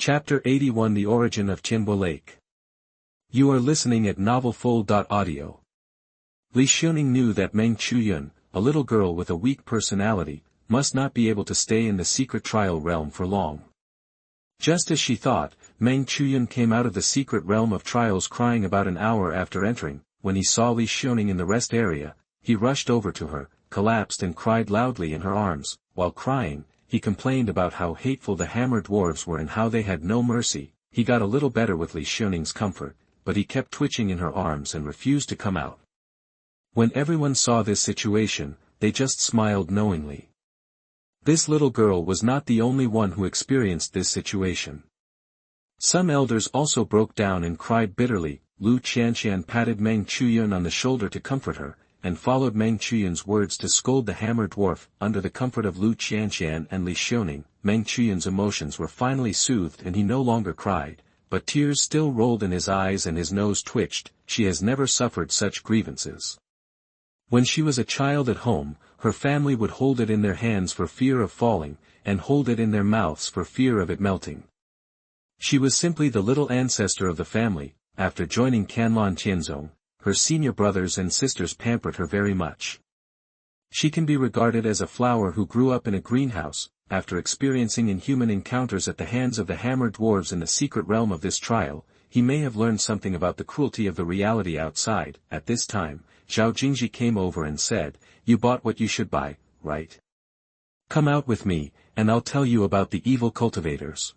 Chapter 81 The Origin of Tianbo Lake. You are listening at novelfull.audio. Li Xiaoning knew that Meng Chuyun, a little girl with a weak personality, must not be able to stay in the secret trial realm for long. Just as she thought, Meng Chuyun came out of the secret realm of trials crying about an hour after entering. When he saw Li Xiaoning in the rest area, he rushed over to her, collapsed and cried loudly in her arms. While crying, he complained about how hateful the hammer dwarves were and how they had no mercy. He got a little better with Li Xiaoning's comfort, but he kept twitching in her arms and refused to come out. When everyone saw this situation, they just smiled knowingly. This little girl was not the only one who experienced this situation. Some elders also broke down and cried bitterly. Lu Qianshan patted Meng Chuyun on the shoulder to comfort her, and followed Meng Chuyun's words to scold the hammer dwarf. Under the comfort of Lu Qianshan and Li Xiaoning, Meng Chuyun's emotions were finally soothed and he no longer cried, but tears still rolled in his eyes and his nose twitched. She has never suffered such grievances. When she was a child at home, her family would hold it in their hands for fear of falling, and hold it in their mouths for fear of it melting. She was simply the little ancestor of the family. After joining Canlon Tianzong, her senior brothers and sisters pampered her very much. She can be regarded as a flower who grew up in a greenhouse. After experiencing inhuman encounters at the hands of the hammer dwarves in the secret realm of this trial, he may have learned something about the cruelty of the reality outside. At this time, Zhao Jingji came over and said, "You bought what you should buy, right? Come out with me, and I'll tell you about the evil cultivators."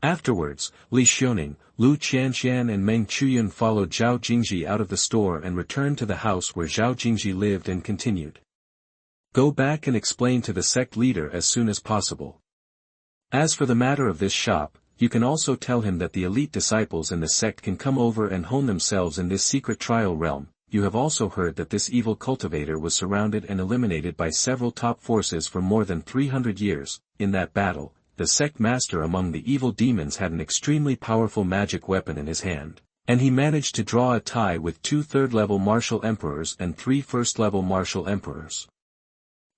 Afterwards, Li Xiaoning, Lu Qianshan and Meng Chuyun followed Zhao Jingji out of the store and returned to the house where Zhao Jingji lived and continued. Go back and explain to the sect leader as soon as possible. As for the matter of this shop, you can also tell him that the elite disciples in the sect can come over and hone themselves in this secret trial realm. You have also heard that this evil cultivator was surrounded and eliminated by several top forces for more than 300 years. In that battle, the sect master among the evil demons had an extremely powerful magic weapon in his hand, and he managed to draw a tie with 2 third-level martial emperors and 3 first-level martial emperors.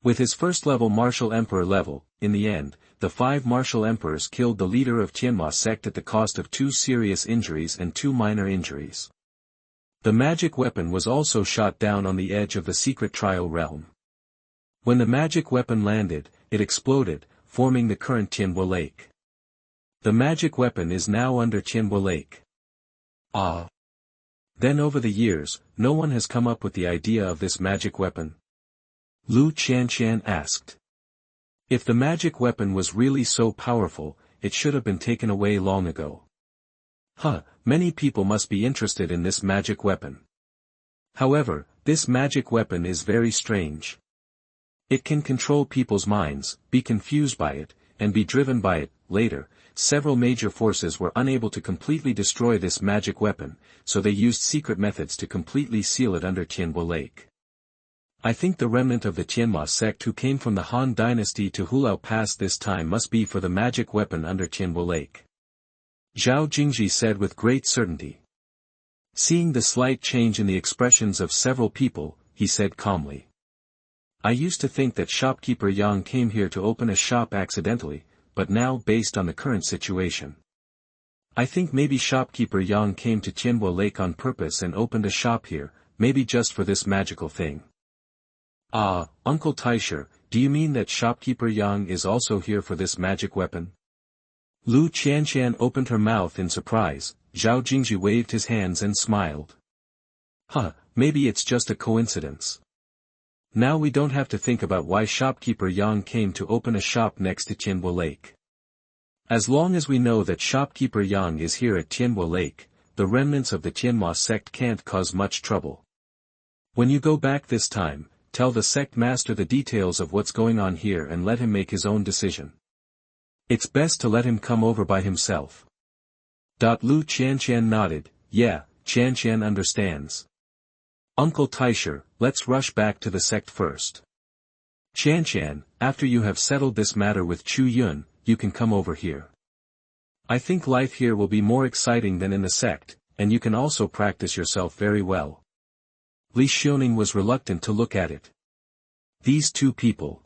With his first-level martial emperor level, in the end, the 5 martial emperors killed the leader of Tianma sect at the cost of 2 serious injuries and 2 minor injuries. The magic weapon was also shot down on the edge of the secret trial realm. When the magic weapon landed, it exploded, forming the current Tianbo Lake. The magic weapon is now under Tianbo Lake. Ah! Then over the years, no one has come up with the idea of this magic weapon? Lu Qianshan asked. If the magic weapon was really so powerful, it should have been taken away long ago. Many people must be interested in this magic weapon. However, this magic weapon is very strange. It can control people's minds, be confused by it, and be driven by it. Later, several major forces were unable to completely destroy this magic weapon, so they used secret methods to completely seal it under Tianbo Lake. I think the remnant of the Tianma sect who came from the Han dynasty to Hulao Pass this time must be for the magic weapon under Tianbo Lake. Zhao Jingji said with great certainty. Seeing the slight change in the expressions of several people, he said calmly. I used to think that shopkeeper Yang came here to open a shop accidentally, but now based on the current situation, I think maybe shopkeeper Yang came to Tianbo Lake on purpose and opened a shop here, maybe just for this magical thing. Ah, Uncle Taisher, do you mean that shopkeeper Yang is also here for this magic weapon? Lu Qianshan opened her mouth in surprise. Zhao Jingji waved his hands and smiled. Maybe it's just a coincidence. Now we don't have to think about why shopkeeper Yang came to open a shop next to Tianbo Lake. As long as we know that shopkeeper Yang is here at Tianbo Lake, the remnants of the Tianma sect can't cause much trouble. When you go back this time, tell the sect master the details of what's going on here and let him make his own decision. It's best to let him come over by himself. Lu Qianshan nodded. Yeah, Qianshan understands. Uncle Taisher, let's rush back to the sect first. Qianshan, after you have settled this matter with Chu Yun, you can come over here. I think life here will be more exciting than in the sect, and you can also practice yourself very well. Li Xiaoning was reluctant to look at it. These two people.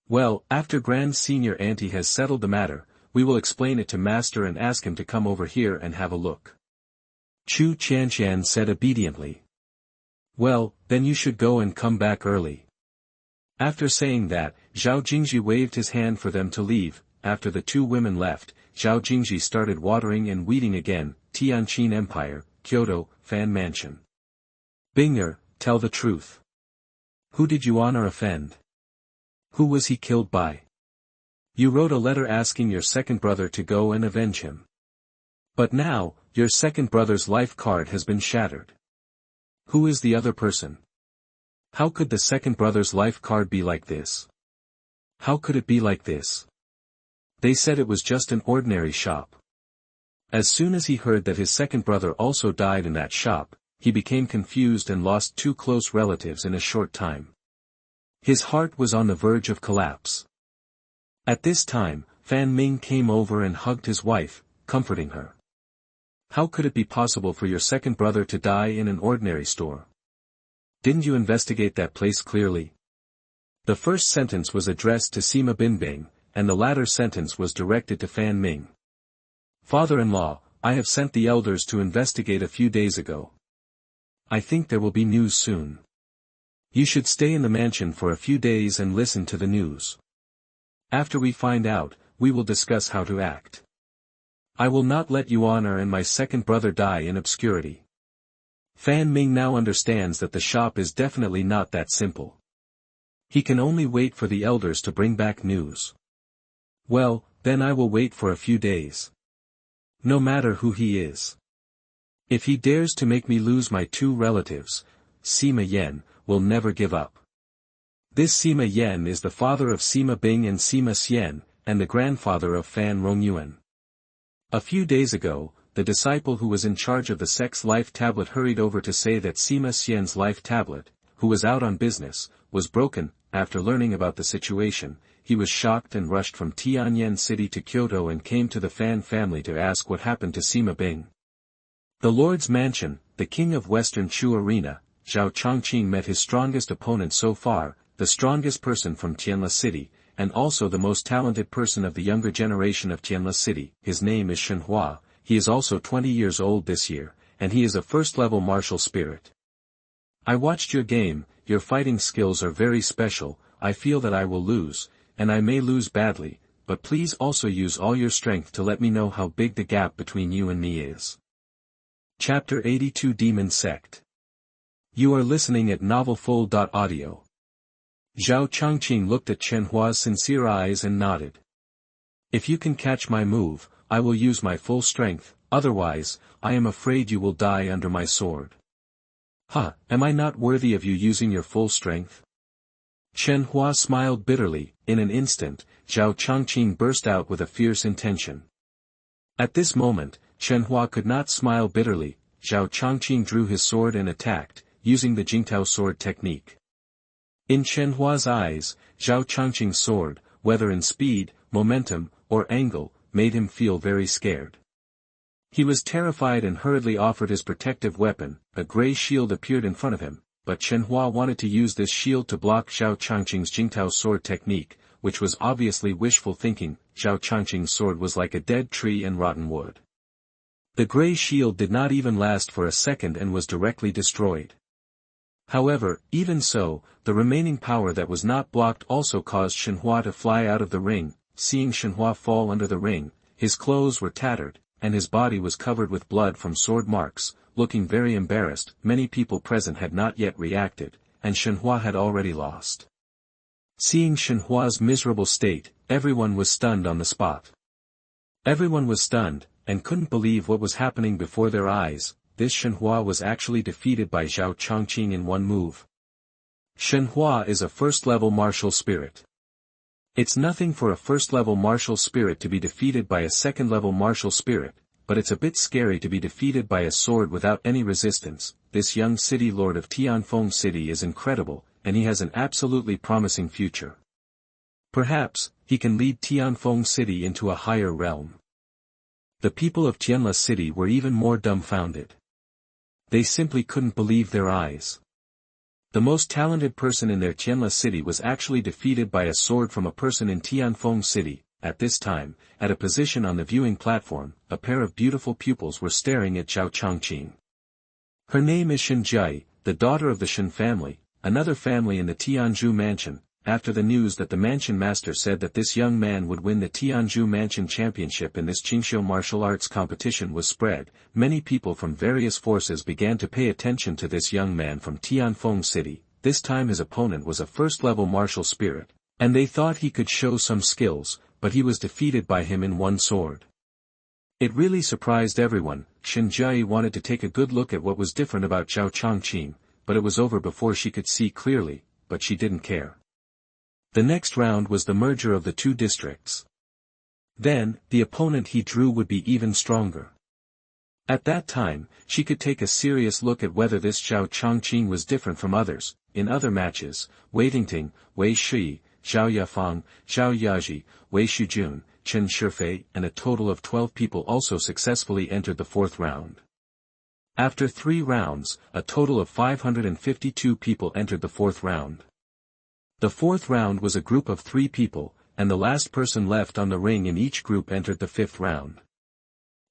Well, after Grand Senior Auntie has settled the matter, we will explain it to master and ask him to come over here and have a look. Chu Tianchen said obediently. Well, then you should go and come back early. After saying that, Zhao Jingji waved his hand for them to leave. After the two women left, Zhao Jingji started watering and weeding again. Tianqin Empire, Kyoto, Fan Mansion. Bingner, tell the truth. Who did Yuan offend? Who was he killed by? You wrote a letter asking your second brother to go and avenge him. But now, your second brother's life card has been shattered. Who is the other person? How could the second brother's life card be like this? How could it be like this? They said it was just an ordinary shop. As soon as he heard that his second brother also died in that shop, he became confused and lost two close relatives in a short time. His heart was on the verge of collapse. At this time, Fan Ming came over and hugged his wife, comforting her. How could it be possible for your second brother to die in an ordinary store? Didn't you investigate that place clearly? The first sentence was addressed to Sima Binbing, and the latter sentence was directed to Fan Ming. Father-in-law, I have sent the elders to investigate a few days ago. I think there will be news soon. You should stay in the mansion for a few days and listen to the news. After we find out, we will discuss how to act. I will not let Yuan and my second brother die in obscurity. Fan Ming now understands that the shop is definitely not that simple. He can only wait for the elders to bring back news. Well, then I will wait for a few days. No matter who he is. If he dares to make me lose my two relatives, Sima Yan will never give up. This Sima Yan is the father of Sima Bing and Sima Xian, and the grandfather of Fan Rongyuan. A few days ago, the disciple who was in charge of the Sect's life tablet hurried over to say that Sima Xian's life tablet, who was out on business, was broken. After learning about the situation, he was shocked and rushed from Tianyan City to Kyoto and came to the Fan family to ask what happened to Sima Bing. The Lord's Mansion, the king of Western Chu Arena, Zhao Chongqing met his strongest opponent so far, the strongest person from Tianla City, and also the most talented person of the younger generation of Tianla City. His name is Shenhua. He is also 20 years old this year, and he is a first-level martial spirit. I watched your game, your fighting skills are very special. I feel that I will lose, and I may lose badly, but please also use all your strength to let me know how big the gap between you and me is. Chapter 82 Demon Sect. You are listening at novelfull.audio. Zhao Chongqing looked at Shenhua's sincere eyes and nodded. If you can catch my move, I will use my full strength, otherwise, I am afraid you will die under my sword. Am I not worthy of you using your full strength? Shenhua smiled bitterly. In an instant, Zhao Chongqing burst out with a fierce intention. At this moment, Shenhua could not smile bitterly. Zhao Chongqing drew his sword and attacked, using the Jingtao sword technique. In Shenhua's eyes, Zhao Chongqing's sword, whether in speed, momentum, or angle, made him feel very scared. He was terrified and hurriedly offered his protective weapon. A grey shield appeared in front of him, but Shenhua wanted to use this shield to block Zhao Chongqing's Jingtao sword technique, which was obviously wishful thinking. Zhao Chongqing's sword was like a dead tree and rotten wood. The grey shield did not even last for a second and was directly destroyed. However, even so, the remaining power that was not blocked also caused Shenhua to fly out of the ring. Seeing Shenhua fall under the ring, his clothes were tattered, and his body was covered with blood from sword marks. Looking very embarrassed, many people present had not yet reacted, and Shenhua had already lost. Seeing Shenhua's miserable state, everyone was stunned on the spot. Everyone was stunned, and couldn't believe what was happening before their eyes. This Shenhua was actually defeated by Zhao Chongqing in one move. Shenhua is a first-level martial spirit. It's nothing for a first-level martial spirit to be defeated by a second-level martial spirit, but it's a bit scary to be defeated by a sword without any resistance. This young city lord of Tianfeng City is incredible, and he has an absolutely promising future. Perhaps, he can lead Tianfeng City into a higher realm. The people of Tianla City were even more dumbfounded. They simply couldn't believe their eyes. The most talented person in their Tianla City was actually defeated by a sword from a person in Tianfeng City. at this time, at a position on the viewing platform, a pair of beautiful pupils were staring at Zhao Changqing. Her name is Shen Jai, the daughter of the Shen family, another family in the Tianzhu mansion. After the news that the mansion master said that this young man would win the Tianzhu mansion championship in this Qingshou martial arts competition was spread, many people from various forces began to pay attention to this young man from Tianfeng city. This time his opponent was a first-level martial spirit, and they thought he could show some skills, but he was defeated by him in one sword. It really surprised everyone. Shen Jai wanted to take a good look at what was different about Zhao Changqing, but it was over before she could see clearly, but she didn't care. The next round was the merger of the two districts. Then, the opponent he drew would be even stronger. At that time, she could take a serious look at whether this Zhao Changqing was different from others. In other matches, Wei Tingting, Wei Shi, Zhao Yafang, Zhao Yaji, Wei Shujun, Chen Shifei and a total of 12 people also successfully entered the fourth round. After 3 rounds, a total of 552 people entered the fourth round. The fourth round was a group of 3 people, and the last person left on the ring in each group entered the fifth round.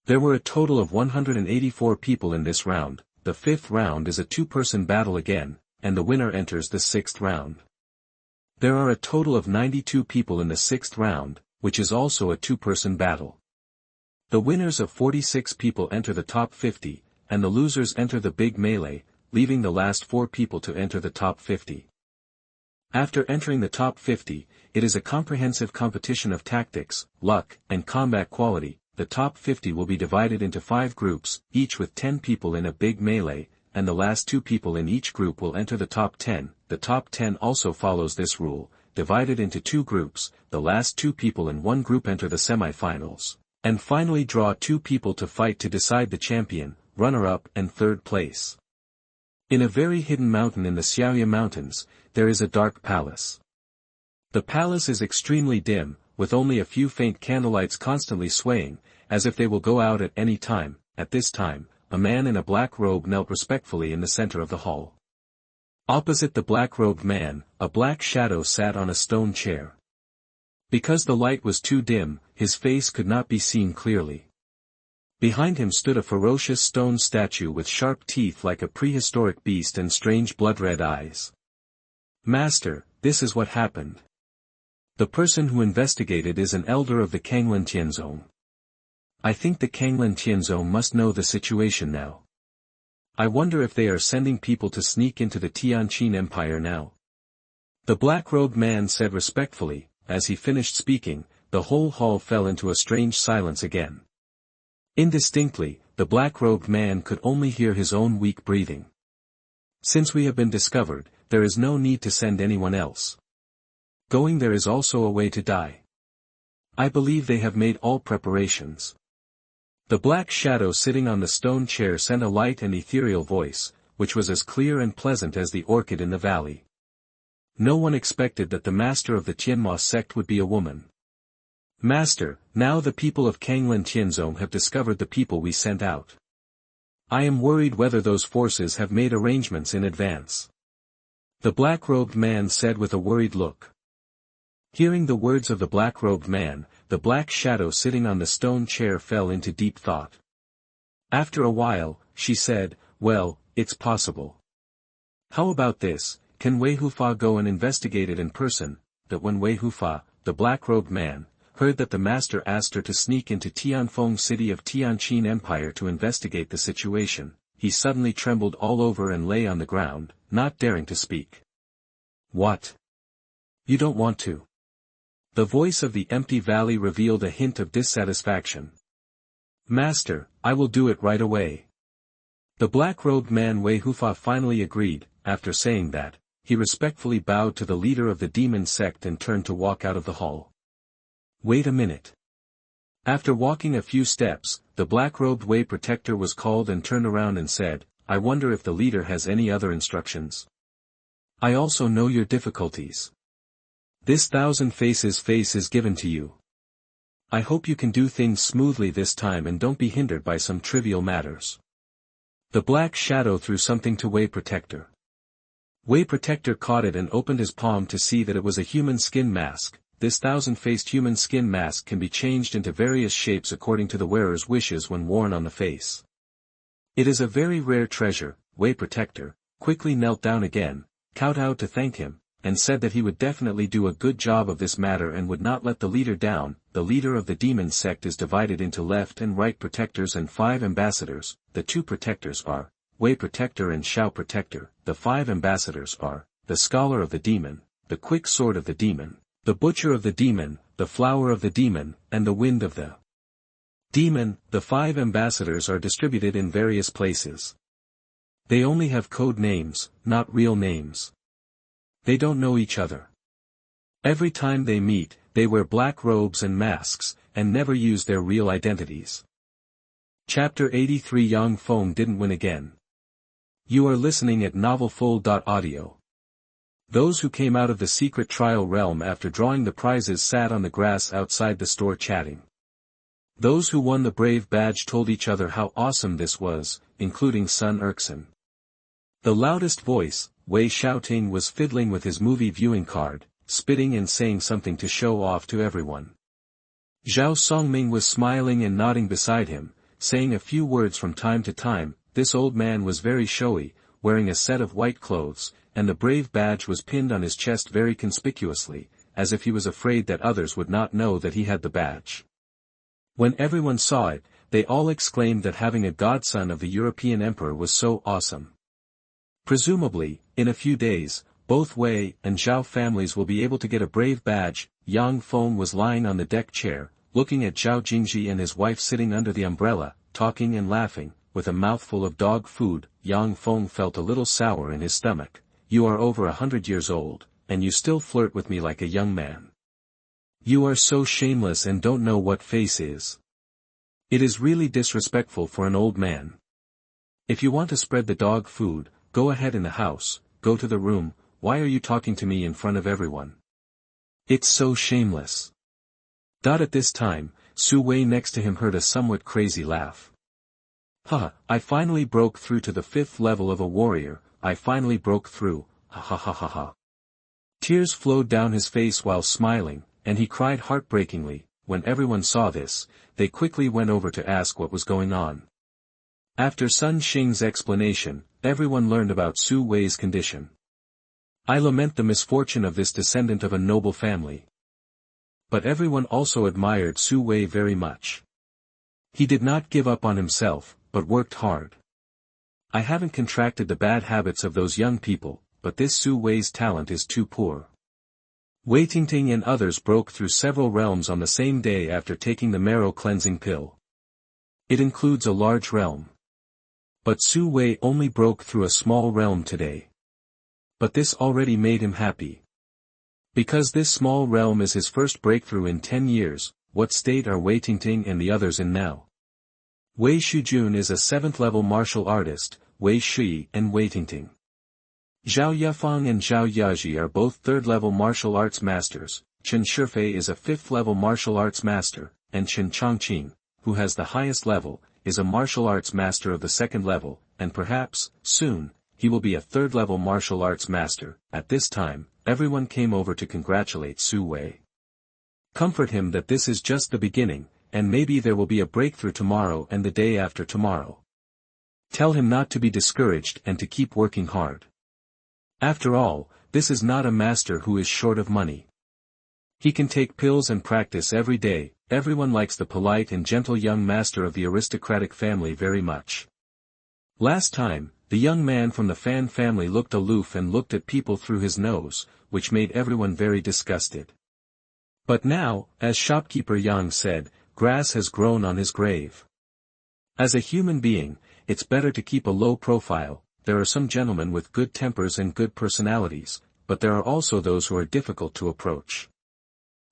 There were a total of 184 people in this round. The fifth round is a 2-person battle again, and the winner enters the sixth round. There are a total of 92 people in the sixth round, which is also a 2-person battle. The winners of 46 people enter the top 50, and the losers enter the big melee, leaving the last 4 people to enter the top 50. After entering the top 50, it is a comprehensive competition of tactics, luck, and combat quality. The top 50 will be divided into 5 groups, each with 10 people in a big melee, and the last 2 people in each group will enter the top 10. The top 10 also follows this rule, divided into 2 groups, the last 2 people in one group enter the semi-finals, and finally draw 2 people to fight to decide the champion, runner-up and third place. In a very hidden mountain in the Xiaoya Mountains, there is a dark palace. The palace is extremely dim, with only a few faint candlelights constantly swaying, as if they will go out at any time. At this time, a man in a black robe knelt respectfully in the center of the hall. Opposite the black-robed man, a black shadow sat on a stone chair. Because the light was too dim, his face could not be seen clearly. Behind him stood a ferocious stone statue with sharp teeth like a prehistoric beast and strange blood-red eyes. "Master, this is what happened. The person who investigated is an elder of the Kanglin Tianzong. I think the Kanglin Tianzong must know the situation now. I wonder if they are sending people to sneak into the Tianqin Empire now." The black-robed man said respectfully. As he finished speaking, the whole hall fell into a strange silence again. Indistinctly, the black-robed man could only hear his own weak breathing. "Since we have been discovered, there is no need to send anyone else. Going there is also a way to die. I believe they have made all preparations." The black shadow sitting on the stone chair sent a light and ethereal voice, which was as clear and pleasant as the orchid in the valley. No one expected that the master of the Tianmo sect would be a woman. "Master, now the people of Kanglin Tianzong have discovered the people we sent out. I am worried whether those forces have made arrangements in advance," the black-robed man said with a worried look. Hearing the words of the black-robed man, the black shadow sitting on the stone chair fell into deep thought. After a while, she said, "Well, it's possible. How about this, can Wei Hufa go and investigate it in person?" That when Wei Hufa, the black-robed man, heard that the master asked her to sneak into Tianfeng city of Tianqin Empire to investigate the situation, he suddenly trembled all over and lay on the ground, not daring to speak. "What? You don't want to?" The voice of the empty valley revealed a hint of dissatisfaction. "Master, I will do it right away." The black-robed man Wei Hufa finally agreed. After saying that, he respectfully bowed to the leader of the demon sect and turned to walk out of the hall. "Wait a minute." After walking a few steps, the black-robed Wei protector was called and turned around and said, "I wonder if the leader has any other instructions. I also know your difficulties. This 1,000 faces face is given to you. I hope you can do things smoothly this time and don't be hindered by some trivial matters." The black shadow threw something to Wei Protector. Wei Protector caught it and opened his palm to see that it was a human skin mask. this 1,000-faced human skin mask can be changed into various shapes according to the wearer's wishes when worn on the face. It is a very rare treasure. Wei Protector quickly knelt down again, kowtowed to thank him, and said that he would definitely do a good job of this matter and would not let the leader down. The leader of the demon sect is divided into left and right protectors and 5 ambassadors. The 2 protectors are Wei Protector and Xiao Protector. The 5 ambassadors are the Scholar of the Demon, the Quick Sword of the Demon, the Butcher of the Demon, the Flower of the Demon, and the Wind of the Demon. The 5 ambassadors are distributed in various places. They only have code names, not real names. They don't know each other. Every time they meet, they wear black robes and masks, and never use their real identities. Chapter 83. Yang Feng didn't win again. You are listening at novelfull.audio. Those who came out of the secret trial realm after drawing the prizes sat on the grass outside the store chatting. Those who won the brave badge told each other how awesome this was, including Sun Erkson. The loudest voice, Wei Xiaoting, was fiddling with his movie viewing card, spitting and saying something to show off to everyone. Zhao Songming was smiling and nodding beside him, saying a few words from time to time. This old man was very showy, wearing a set of white clothes, and the brave badge was pinned on his chest very conspicuously, as if he was afraid that others would not know that he had the badge. When everyone saw it, they all exclaimed that having a godson of the European emperor was so awesome. Presumably, in a few days, both Wei and Zhao families will be able to get a brave badge. Yang Feng was lying on the deck chair, looking at Zhao Jingji and his wife sitting under the umbrella, talking and laughing, with a mouthful of dog food. Yang Feng felt a little sour in his stomach. You are over 100 years old, and you still flirt with me like a young man. You are so shameless and don't know what face is. It is really disrespectful for an old man. If you want to spread the dog food, go ahead in the house, go to the room. Why are you talking to me in front of everyone? It's so shameless. At this time, Su Wei next to him heard a somewhat crazy laugh. Haha, I finally broke through to the 5th level of a warrior. I finally broke through, ha ha ha ha ha. Tears flowed down his face while smiling, and he cried heartbreakingly. When everyone saw this, they quickly went over to ask what was going on. After Sun Xing's explanation, everyone learned about Su Wei's condition. I lament the misfortune of this descendant of a noble family. But everyone also admired Su Wei very much. He did not give up on himself, but worked hard. I haven't contracted the bad habits of those young people, but this Su Wei's talent is too poor. Wei Tingting and others broke through several realms on the same day after taking the marrow cleansing pill. It includes a large realm. But Su Wei only broke through a small realm today. But this already made him happy. Because this small realm is his first breakthrough in 10 years, what state are Wei Tingting and the others in now? Wei Shujun is a 7th level martial artist, Wei Shi and Wei Tingting. Zhao Yafeng and Zhao Yaji are both 3rd level martial arts masters. Chen Shifei is a 5th level martial arts master, and Chen Chongqing, who has the highest level, is a martial arts master of the 2nd level, and perhaps, soon, he will be a 3rd level martial arts master. At this time, everyone came over to congratulate Su Wei. Comfort him that this is just the beginning, and maybe there will be a breakthrough tomorrow and the day after tomorrow. Tell him not to be discouraged and to keep working hard. After all, this is not a master who is short of money. He can take pills and practice every day. Everyone likes the polite and gentle young master of the aristocratic family very much. Last time, the young man from the Fan family looked aloof and looked at people through his nose, which made everyone very disgusted. But now, as shopkeeper Yang said, grass has grown on his grave. As a human being, it's better to keep a low profile. There are some gentlemen with good tempers and good personalities, but there are also those who are difficult to approach.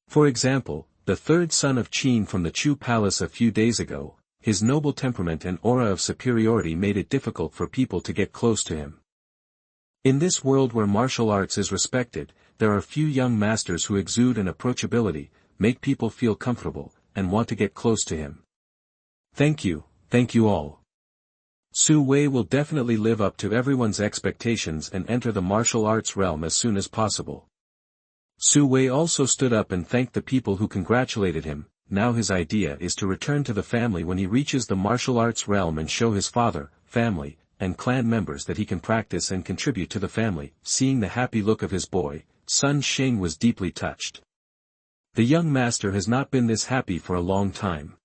For example, the 3rd son of Qin from the Chu Palace a few days ago, his noble temperament and aura of superiority made it difficult for people to get close to him. In this world where martial arts is respected, there are few young masters who exude an approachability, make people feel comfortable, and want to get close to him. Thank you all. Su Wei will definitely live up to everyone's expectations and enter the martial arts realm as soon as possible. Su Wei also stood up and thanked the people who congratulated him. Now his idea is to return to the family when he reaches the martial arts realm and show his father, family, and clan members that he can practice and contribute to the family. Seeing the happy look of his boy, Sun Sheng was deeply touched. The young master has not been this happy for a long time.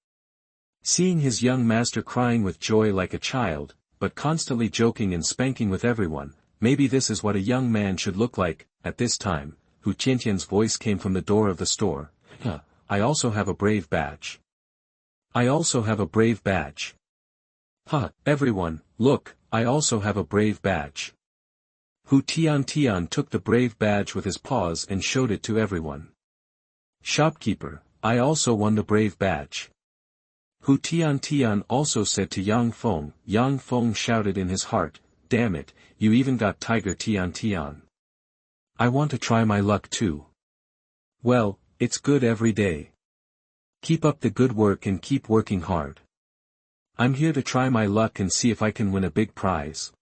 Seeing his young master crying with joy like a child, but constantly joking and spanking with everyone, maybe this is what a young man should look like. At this time, Hu Tiantian's voice came from the door of the store. I also have a brave badge. I also have a brave badge. Everyone, look, I also have a brave badge. Hu Tiantian took the brave badge with his paws and showed it to everyone. Shopkeeper, I also won the brave badge. Hu Tiantian also said to Yang Feng. Yang Feng shouted in his heart, damn it, you even got Tiger Tiantian. I want to try my luck too. Well, it's good every day. Keep up the good work and keep working hard. I'm here to try my luck and see if I can win a big prize.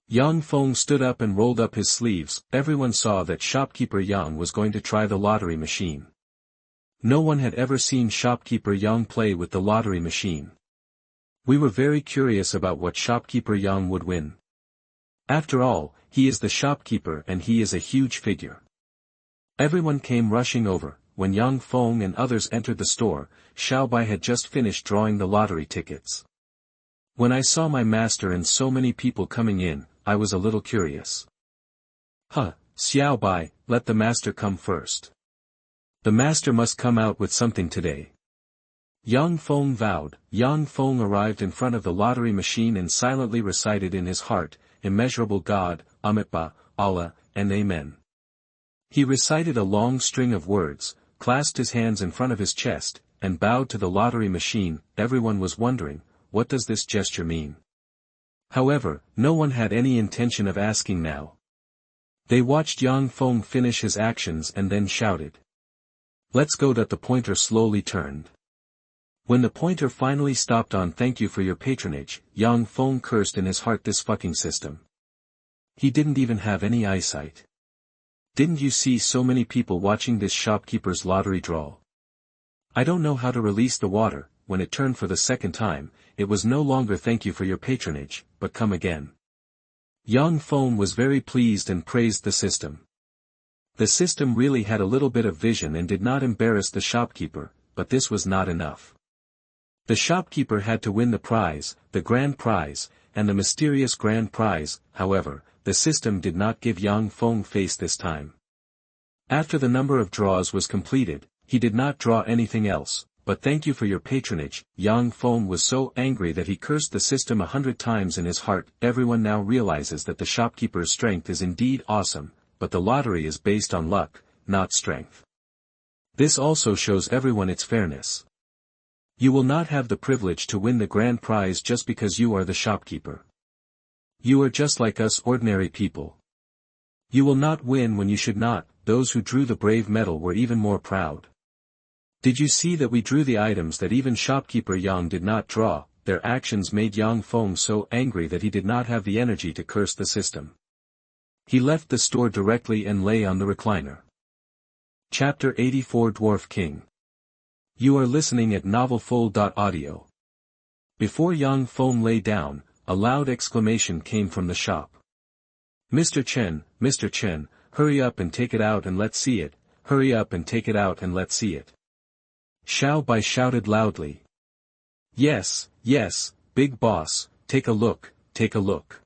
Yang Feng stood up and rolled up his sleeves. Everyone saw that shopkeeper Yang was going to try the lottery machine. No one had ever seen shopkeeper Yang play with the lottery machine. We were very curious about what shopkeeper Yang would win. After all, he is the shopkeeper and he is a huge figure. Everyone came rushing over. When Yang Feng and others entered the store, Xiao Bai had just finished drawing the lottery tickets. When I saw my master and so many people coming in, I was a little curious. Xiao Bai, let the master come first. The master must come out with something today. Yang Feng vowed. Yang Feng arrived in front of the lottery machine and silently recited in his heart, Immeasurable God, Amitabha, Allah, and Amen. He recited a long string of words, clasped his hands in front of his chest, and bowed to the lottery machine. Everyone was wondering, what does this gesture mean? However, no one had any intention of asking now. They watched Yang Feng finish his actions and then shouted. Let's go. The pointer slowly turned. When the pointer finally stopped on thank you for your patronage, Yang Feng cursed in his heart this fucking system. He didn't even have any eyesight. Didn't you see so many people watching this shopkeeper's lottery draw? I don't know how to release the water. When it turned for the second time, it was no longer thank you for your patronage, but come again. Yang Feng was very pleased and praised the system. The system really had a little bit of vision and did not embarrass the shopkeeper, but this was not enough. The shopkeeper had to win the prize, the grand prize, and the mysterious grand prize. However, the system did not give Yang Feng face this time. After the number of draws was completed, he did not draw anything else, but thank you for your patronage. Yang Feng was so angry that he cursed the system 100 times in his heart. Everyone now realizes that the shopkeeper's strength is indeed awesome, but the lottery is based on luck, not strength. This also shows everyone its fairness. You will not have the privilege to win the grand prize just because you are the shopkeeper. You are just like us ordinary people. You will not win when you should not. Those who drew the brave medal were even more proud. Did you see that we drew the items that even shopkeeper Yang did not draw? Their actions made Yang Feng so angry that he did not have the energy to curse the system. He left the store directly and lay on the recliner. Chapter 84 Dwarf King. You are listening at novelfull.audio. Before Yang Feng lay down, a loud exclamation came from the shop. Mr. Chen, hurry up and take it out and let's see it, hurry up and take it out and let's see it. Xiao Bai shouted loudly. Yes, big boss, take a look, take a look.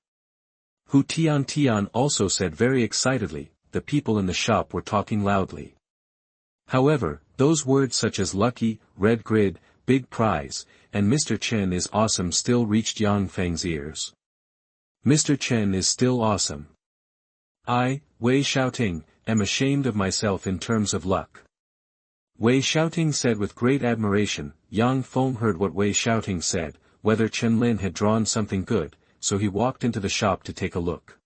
Hu Tiantian also said very excitedly. The people in the shop were talking loudly. However, those words such as lucky, red grid, big prize, and Mr. Chen is awesome still reached Yang Feng's ears. Mr. Chen is still awesome. I, Wei Xiaoting, am ashamed of myself in terms of luck. Wei Xiaoting said with great admiration. Yang Feng heard what Wei Xiaoting said, whether Chen Lin had drawn something good, so he walked into the shop to take a look.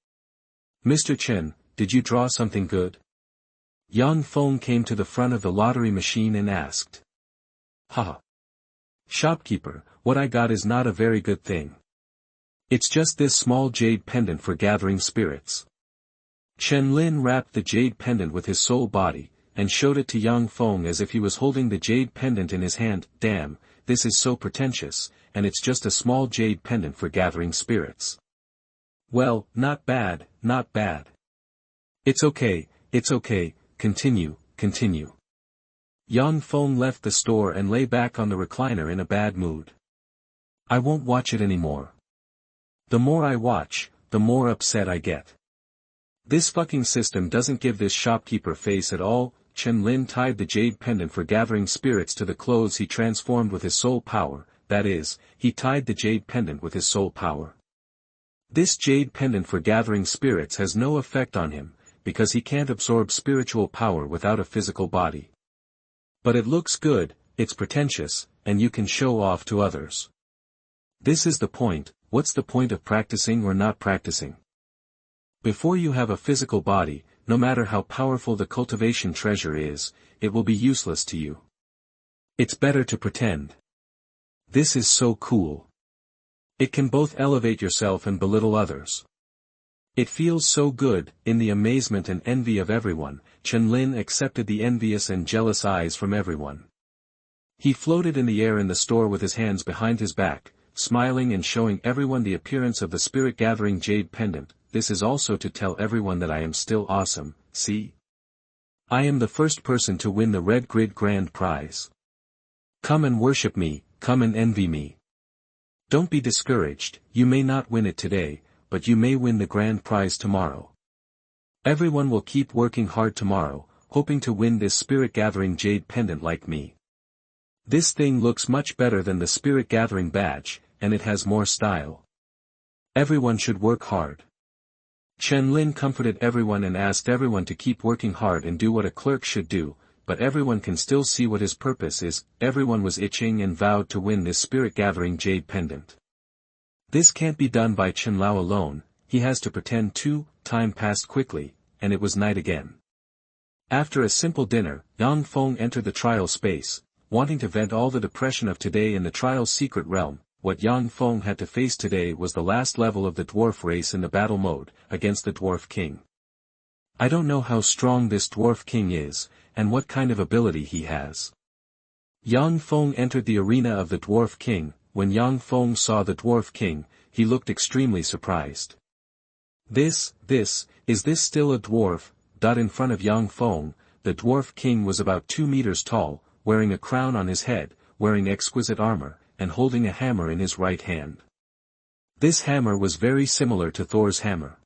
Mr. Chen, did you draw something good? Yang Feng came to the front of the lottery machine and asked. Shopkeeper, what I got is not a very good thing. It's just this small jade pendant for gathering spirits. Lin wrapped the jade pendant with his soul body, and showed it to Yang Feng as if he was holding the jade pendant in his hand. Damn, this is so pretentious, and it's just a small jade pendant for gathering spirits. Well, not bad, not bad. It's okay, continue. Yang Feng left the store and lay back on the recliner in a bad mood. I won't watch it anymore. The more I watch, the more upset I get. This fucking system doesn't give this shopkeeper face at all. Lin tied the jade pendant for gathering spirits to the clothes he transformed with his soul power, that is, he tied the jade pendant with his soul power. This jade pendant for gathering spirits has no effect on him, because he can't absorb spiritual power without a physical body. But it looks good, it's pretentious, and you can show off to others. This is the point. What's the point of practicing or not practicing? Before you have a physical body, no matter how powerful the cultivation treasure is, it will be useless to you. It's better to pretend. This is so cool. It can both elevate yourself and belittle others. It feels so good. In the amazement and envy of everyone, Lin accepted the envious and jealous eyes from everyone. He floated in the air in the store with his hands behind his back, smiling and showing everyone the appearance of the spirit-gathering jade pendant. This is also to tell everyone that I am still awesome, see? I am the first person to win the Red Grid Grand Prize. Come and worship me, come and envy me. Don't be discouraged, you may not win it today, but you may win the grand prize tomorrow. Everyone will keep working hard tomorrow, hoping to win this spirit-gathering jade pendant like me. This thing looks much better than the spirit-gathering badge, and it has more style. Everyone should work hard. Lin comforted everyone and asked everyone to keep working hard and do what a clerk should do, but everyone can still see what his purpose is. Everyone was itching and vowed to win this spirit-gathering jade pendant. This can't be done by Lao alone, he has to pretend too. Time passed quickly, and it was night again. After a simple dinner, Yang Feng entered the trial space, wanting to vent all the depression of today in the trial's secret realm. What Yang Feng had to face today was the last level of the dwarf race in the battle mode, against the dwarf king. I don't know how strong this dwarf king is, and what kind of ability he has. Yang Feng entered the arena of the dwarf king. When Yang Feng saw the dwarf king, he looked extremely surprised. Is this still a dwarf? In front of Yang Feng, the dwarf king was about 2 meters tall, wearing a crown on his head, wearing exquisite armor, and holding a hammer in his right hand. This hammer was very similar to Thor's hammer.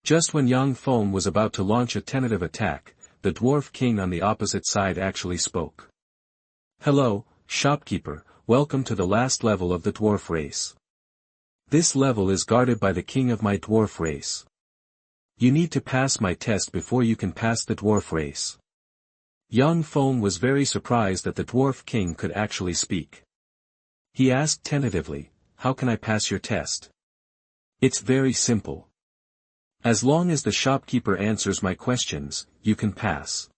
Just when Yang Feng was about to launch a tentative attack, the dwarf king on the opposite side actually spoke. Hello, shopkeeper, welcome to the last level of the dwarf race. This level is guarded by the king of my dwarf race. You need to pass my test before you can pass the dwarf race. Yang Feng was very surprised that the dwarf king could actually speak. He asked tentatively, how can I pass your test? It's very simple. As long as the shopkeeper answers my questions, you can pass.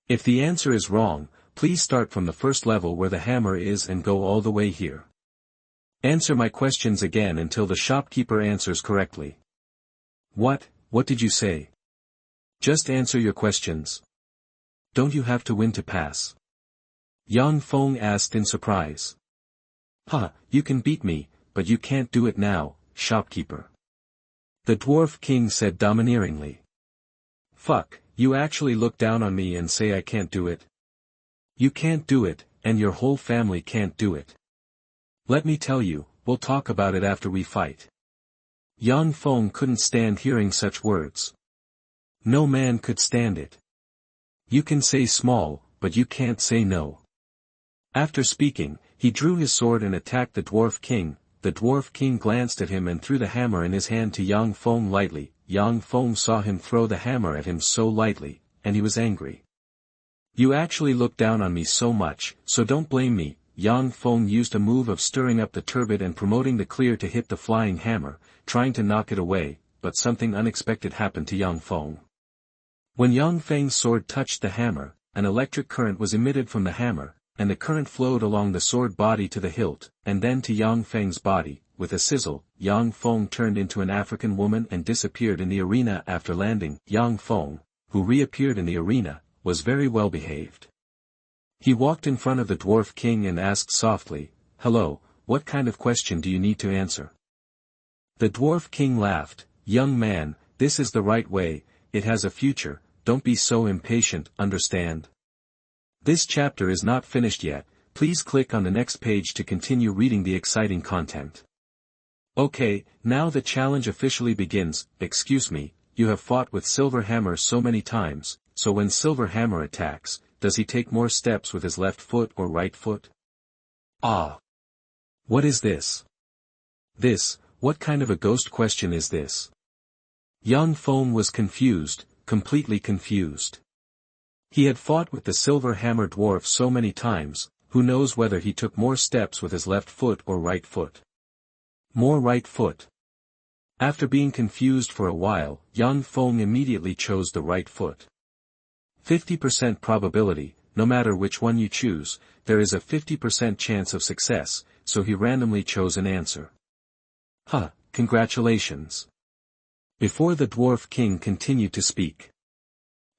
If the answer is wrong, please start from the first level where the hammer is and go all the way here. Answer my questions again until the shopkeeper answers correctly. What did you say? Just answer your questions. Don't you have to win to pass? Yang Feng asked in surprise. You can beat me, but you can't do it now, shopkeeper. The dwarf king said domineeringly. Fuck, you actually look down on me and say I can't do it? You can't do it, and your whole family can't do it. Let me tell you, we'll talk about it after we fight. Yang Feng couldn't stand hearing such words. No man could stand it. You can say small, but you can't say no. After speaking, he drew his sword and attacked the dwarf king. The dwarf king glanced at him and threw the hammer in his hand to Yang Feng lightly. Yang Feng saw him throw the hammer at him so lightly, and he was angry. You actually look down on me so much, so don't blame me. Yang Feng used a move of stirring up the turbid and promoting the clear to hit the flying hammer, trying to knock it away, but something unexpected happened to Yang Feng. When Yang Feng's sword touched the hammer, an electric current was emitted from the hammer, and the current flowed along the sword body to the hilt, and then to Yang Feng's body. with a sizzle, Yang Feng turned into an African woman and disappeared in the arena after landing. Yang Feng, who reappeared in the arena, was very well behaved. He walked in front of the Dwarf King and asked softly, "Hello, what kind of question do you need to answer?" The Dwarf King laughed, "Young man, this is the right way, it has a future, don't be so impatient, understand? This chapter is not finished yet, please click on the next page to continue reading the exciting content." Okay, now the challenge officially begins. Excuse me, you have fought with Silver Hammer so many times, so when Silver Hammer attacks, does he take more steps with his left foot or right foot? Ah! What is this? What kind of a ghost question is this? Yang Feng was confused, completely confused. He had fought with the Silver Hammer dwarf so many times, who knows whether he took more steps with his left foot or right foot? More right foot. After being confused for a while, Yang Feng immediately chose the right foot. 50% probability, no matter which one you choose, there is a 50% chance of success, so he randomly chose an answer. Huh, congratulations. Before the Dwarf King continued to speak,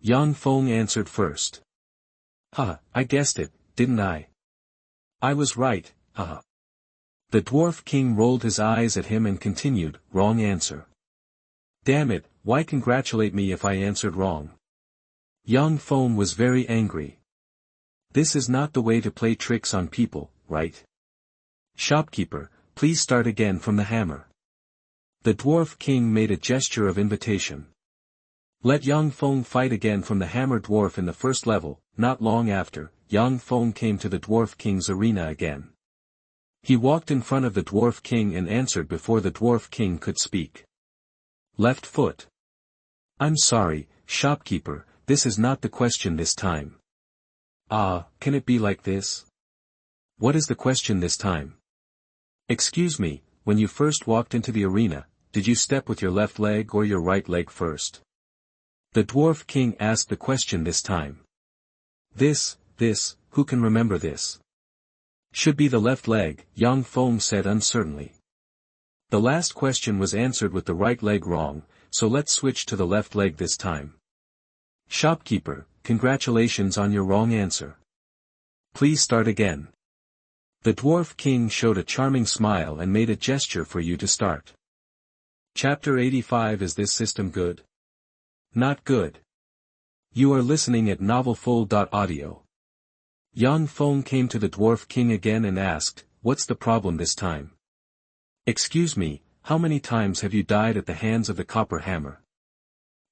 Yang Feng answered first. Huh, I guessed it, didn't I? I was right, haha. The Dwarf King rolled his eyes at him and continued, wrong answer. Damn it, why congratulate me if I answered wrong? Yang Feng was very angry. This is not the way to play tricks on people, right? Shopkeeper, please start again from the hammer. The Dwarf King made a gesture of invitation. Let Yang Feng fight again from the hammer dwarf in the first level. Not long after, Yang Feng came to the Dwarf King's arena again. He walked in front of the Dwarf King and answered before the Dwarf King could speak. Left foot. I'm sorry, shopkeeper, this is not the question this time. Ah, can it be like this? What is the question this time? Excuse me, when you first walked into the arena, did you step with your left leg or your right leg first? The Dwarf King asked the question this time. This, who can remember this? Should be the left leg, Yang Feng said uncertainly. The last question was answered with the right leg wrong, so let's switch to the left leg this time. Shopkeeper, congratulations on your wrong answer. Please start again. The Dwarf King showed a charming smile and made a gesture for you to start. Chapter 85. Is this system good? Not good. You are listening at novelfull.audio. Yang Feng came to the Dwarf King again and asked, what's the problem this time? Excuse me, how many times have you died at the hands of the copper hammer?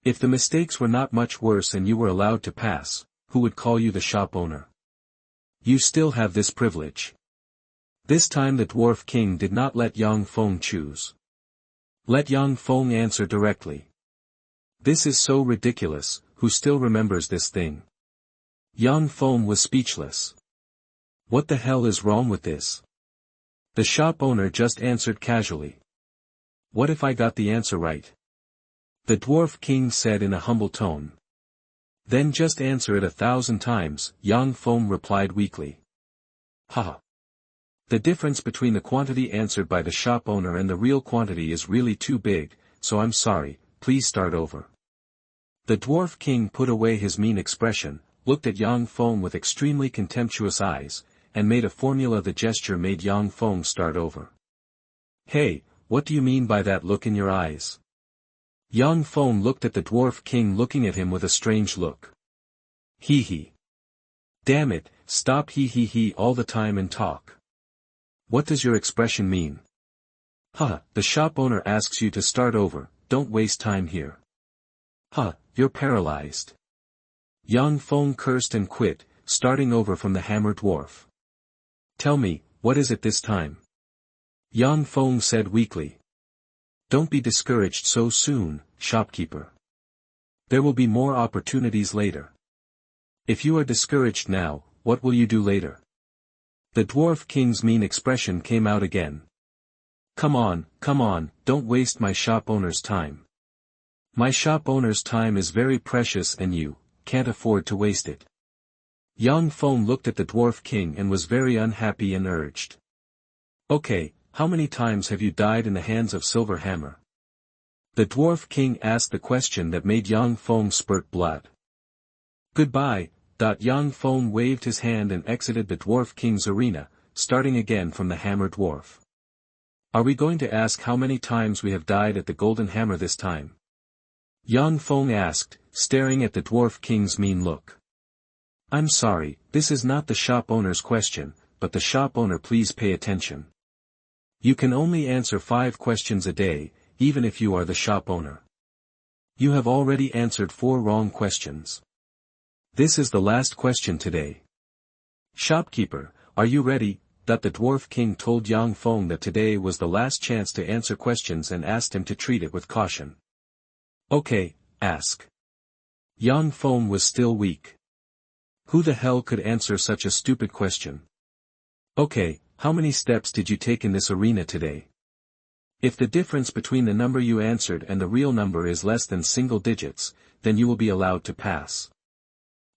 If the mistakes were not much worse and you were allowed to pass, who would call you the shop owner? You still have this privilege. This time the Dwarf King did not let Yang Feng choose. Let Yang Feng answer directly. This is so ridiculous, who still remembers this thing? Yang Feng was speechless. What the hell is wrong with this? The shop owner just answered casually. What if I got the answer right? The Dwarf King said in a humble tone. Then just answer it 1,000 times, Yang Feng replied weakly. Haha. The difference between the quantity answered by the shop owner and the real quantity is really too big, so I'm sorry, please start over. The Dwarf King put away his mean expression, looked at Yang Feng with extremely contemptuous eyes, and made a formula. The gesture made Yang Feng start over. Hey, what do you mean by that look in your eyes? Yang Feng looked at the Dwarf King looking at him with a strange look. Hee hee. Damn it, stop hee hee hee all the time and talk. What does your expression mean? Huh, the shop owner asks you to start over, don't waste time here. Huh, you're paralyzed. Yang Feng cursed and quit, starting over from the hammer dwarf. Tell me, what is it this time? Yang Feng said weakly. Don't be discouraged so soon, shopkeeper. There will be more opportunities later. If you are discouraged now, what will you do later? The Dwarf King's mean expression came out again. Come on, don't waste my shop owner's time. My shop owner's time is very precious and you can't afford to waste it. Yang Feng looked at the Dwarf King and was very unhappy and urged. Okay, how many times have you died in the hands of Silver Hammer? The Dwarf King asked the question that made Yang Feng spurt blood. Goodbye. Yang Feng waved his hand and exited the Dwarf King's arena, starting again from the Hammer Dwarf. Are we going to ask how many times we have died at the Golden Hammer this time? Yang Feng asked, staring at the Dwarf King's mean look. I'm sorry, this is not the shop owner's question, but the shop owner, please pay attention. You can only answer 5 questions a day, even if you are the shop owner. You have already answered 4 wrong questions. This is the last question today. Shopkeeper, are you ready? The Dwarf King told Yang Feng that today was the last chance to answer questions and asked him to treat it with caution. Okay, ask. Yang Feng was still weak. Who the hell could answer such a stupid question? Okay, how many steps did you take in this arena today? If the difference between the number you answered and the real number is less than single digits, then you will be allowed to pass.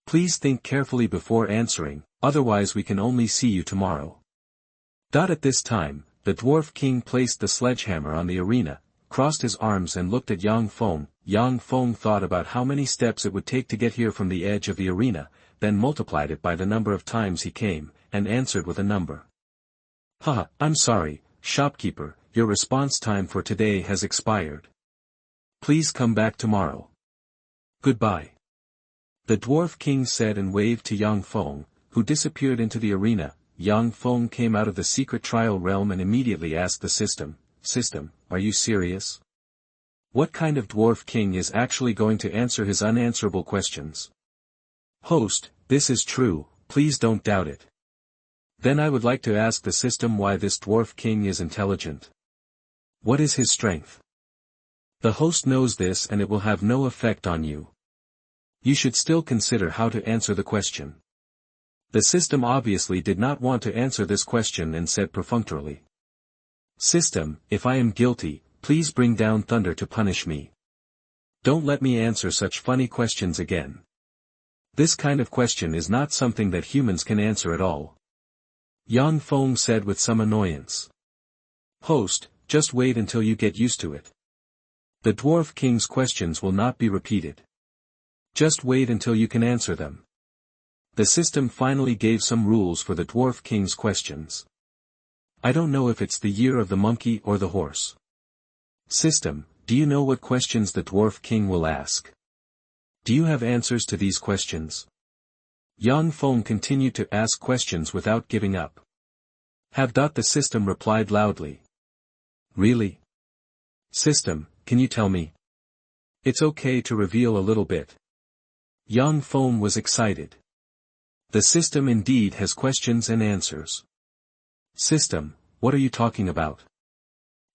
Please think carefully before answering, otherwise we can only see you tomorrow. At this time, the Dwarf King placed the sledgehammer on the arena, crossed his arms and looked at Yang Feng. Yang Feng thought about how many steps it would take to get here from the edge of the arena, then multiplied it by the number of times he came, and answered with a number. Haha, I'm sorry, shopkeeper, your response time for today has expired. Please come back tomorrow. Goodbye. The Dwarf King said and waved to Yang Feng, who disappeared into the arena. Yang Feng came out of the secret trial realm and immediately asked the system, are you serious? What kind of Dwarf King is actually going to answer his unanswerable questions? Host, this is true, please don't doubt it. Then I would like to ask the system why this Dwarf King is intelligent. What is his strength? The host knows this and it will have no effect on you. You should still consider how to answer the question. The system obviously did not want to answer this question and said perfunctorily. System, if I am guilty, please bring down thunder to punish me. Don't let me answer such funny questions again. This kind of question is not something that humans can answer at all. Yang Feng said with some annoyance. Host, just wait until you get used to it. The Dwarf King's questions will not be repeated. Just wait until you can answer them. The system finally gave some rules for the Dwarf King's questions. I don't know if it's the year of the monkey or the horse. System, do you know what questions the Dwarf King will ask? Do you have answers to these questions? Yang Feng continued to ask questions without giving up. Have. The system replied loudly. Really? System, can you tell me? It's okay to reveal a little bit. Yang Feng was excited. The system indeed has questions and answers. System, what are you talking about?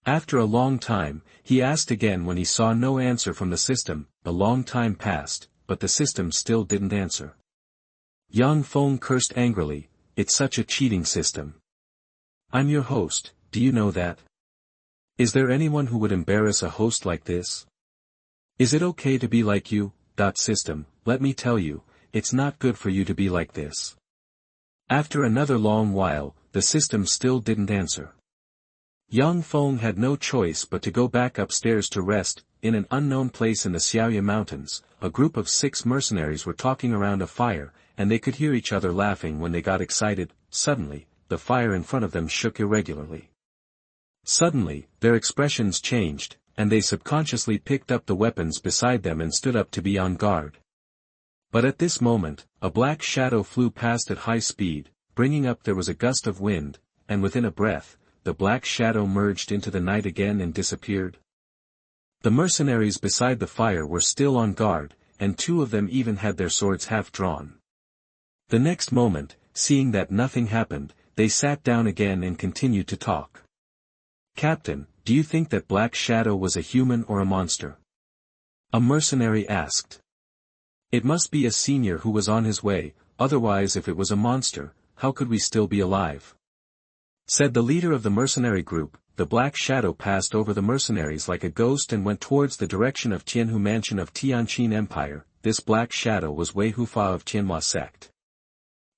After a long time, he asked again when he saw no answer from the system. A long time passed, but the system still didn't answer. Yang Feng cursed angrily, it's such a cheating system. I'm your host, do you know that? Is there anyone who would embarrass a host like this? Is it okay to be like you? System, let me tell you, it's not good for you to be like this. After another long while, the system still didn't answer. Yang Feng had no choice but to go back upstairs to rest. In an unknown place in the Xiaoya Mountains, a group of 6 mercenaries were talking around a fire, and they could hear each other laughing when they got excited. Suddenly, the fire in front of them shook irregularly. Suddenly, their expressions changed, and they subconsciously picked up the weapons beside them and stood up to be on guard. But at this moment, a black shadow flew past at high speed, bringing up there was a gust of wind, and within a breath, the black shadow merged into the night again and disappeared. The mercenaries beside the fire were still on guard, and 2 of them even had their swords half drawn. The next moment, seeing that nothing happened, they sat down again and continued to talk. Captain, do you think that Black Shadow was a human or a monster? A mercenary asked. It must be a senior who was on his way, otherwise if it was a monster, how could we still be alive? Said the leader of the mercenary group. The Black Shadow passed over the mercenaries like a ghost and went towards the direction of Tianhu Mansion of Tianchen Empire. This Black Shadow was Wei Hufa of Tianhua Sect.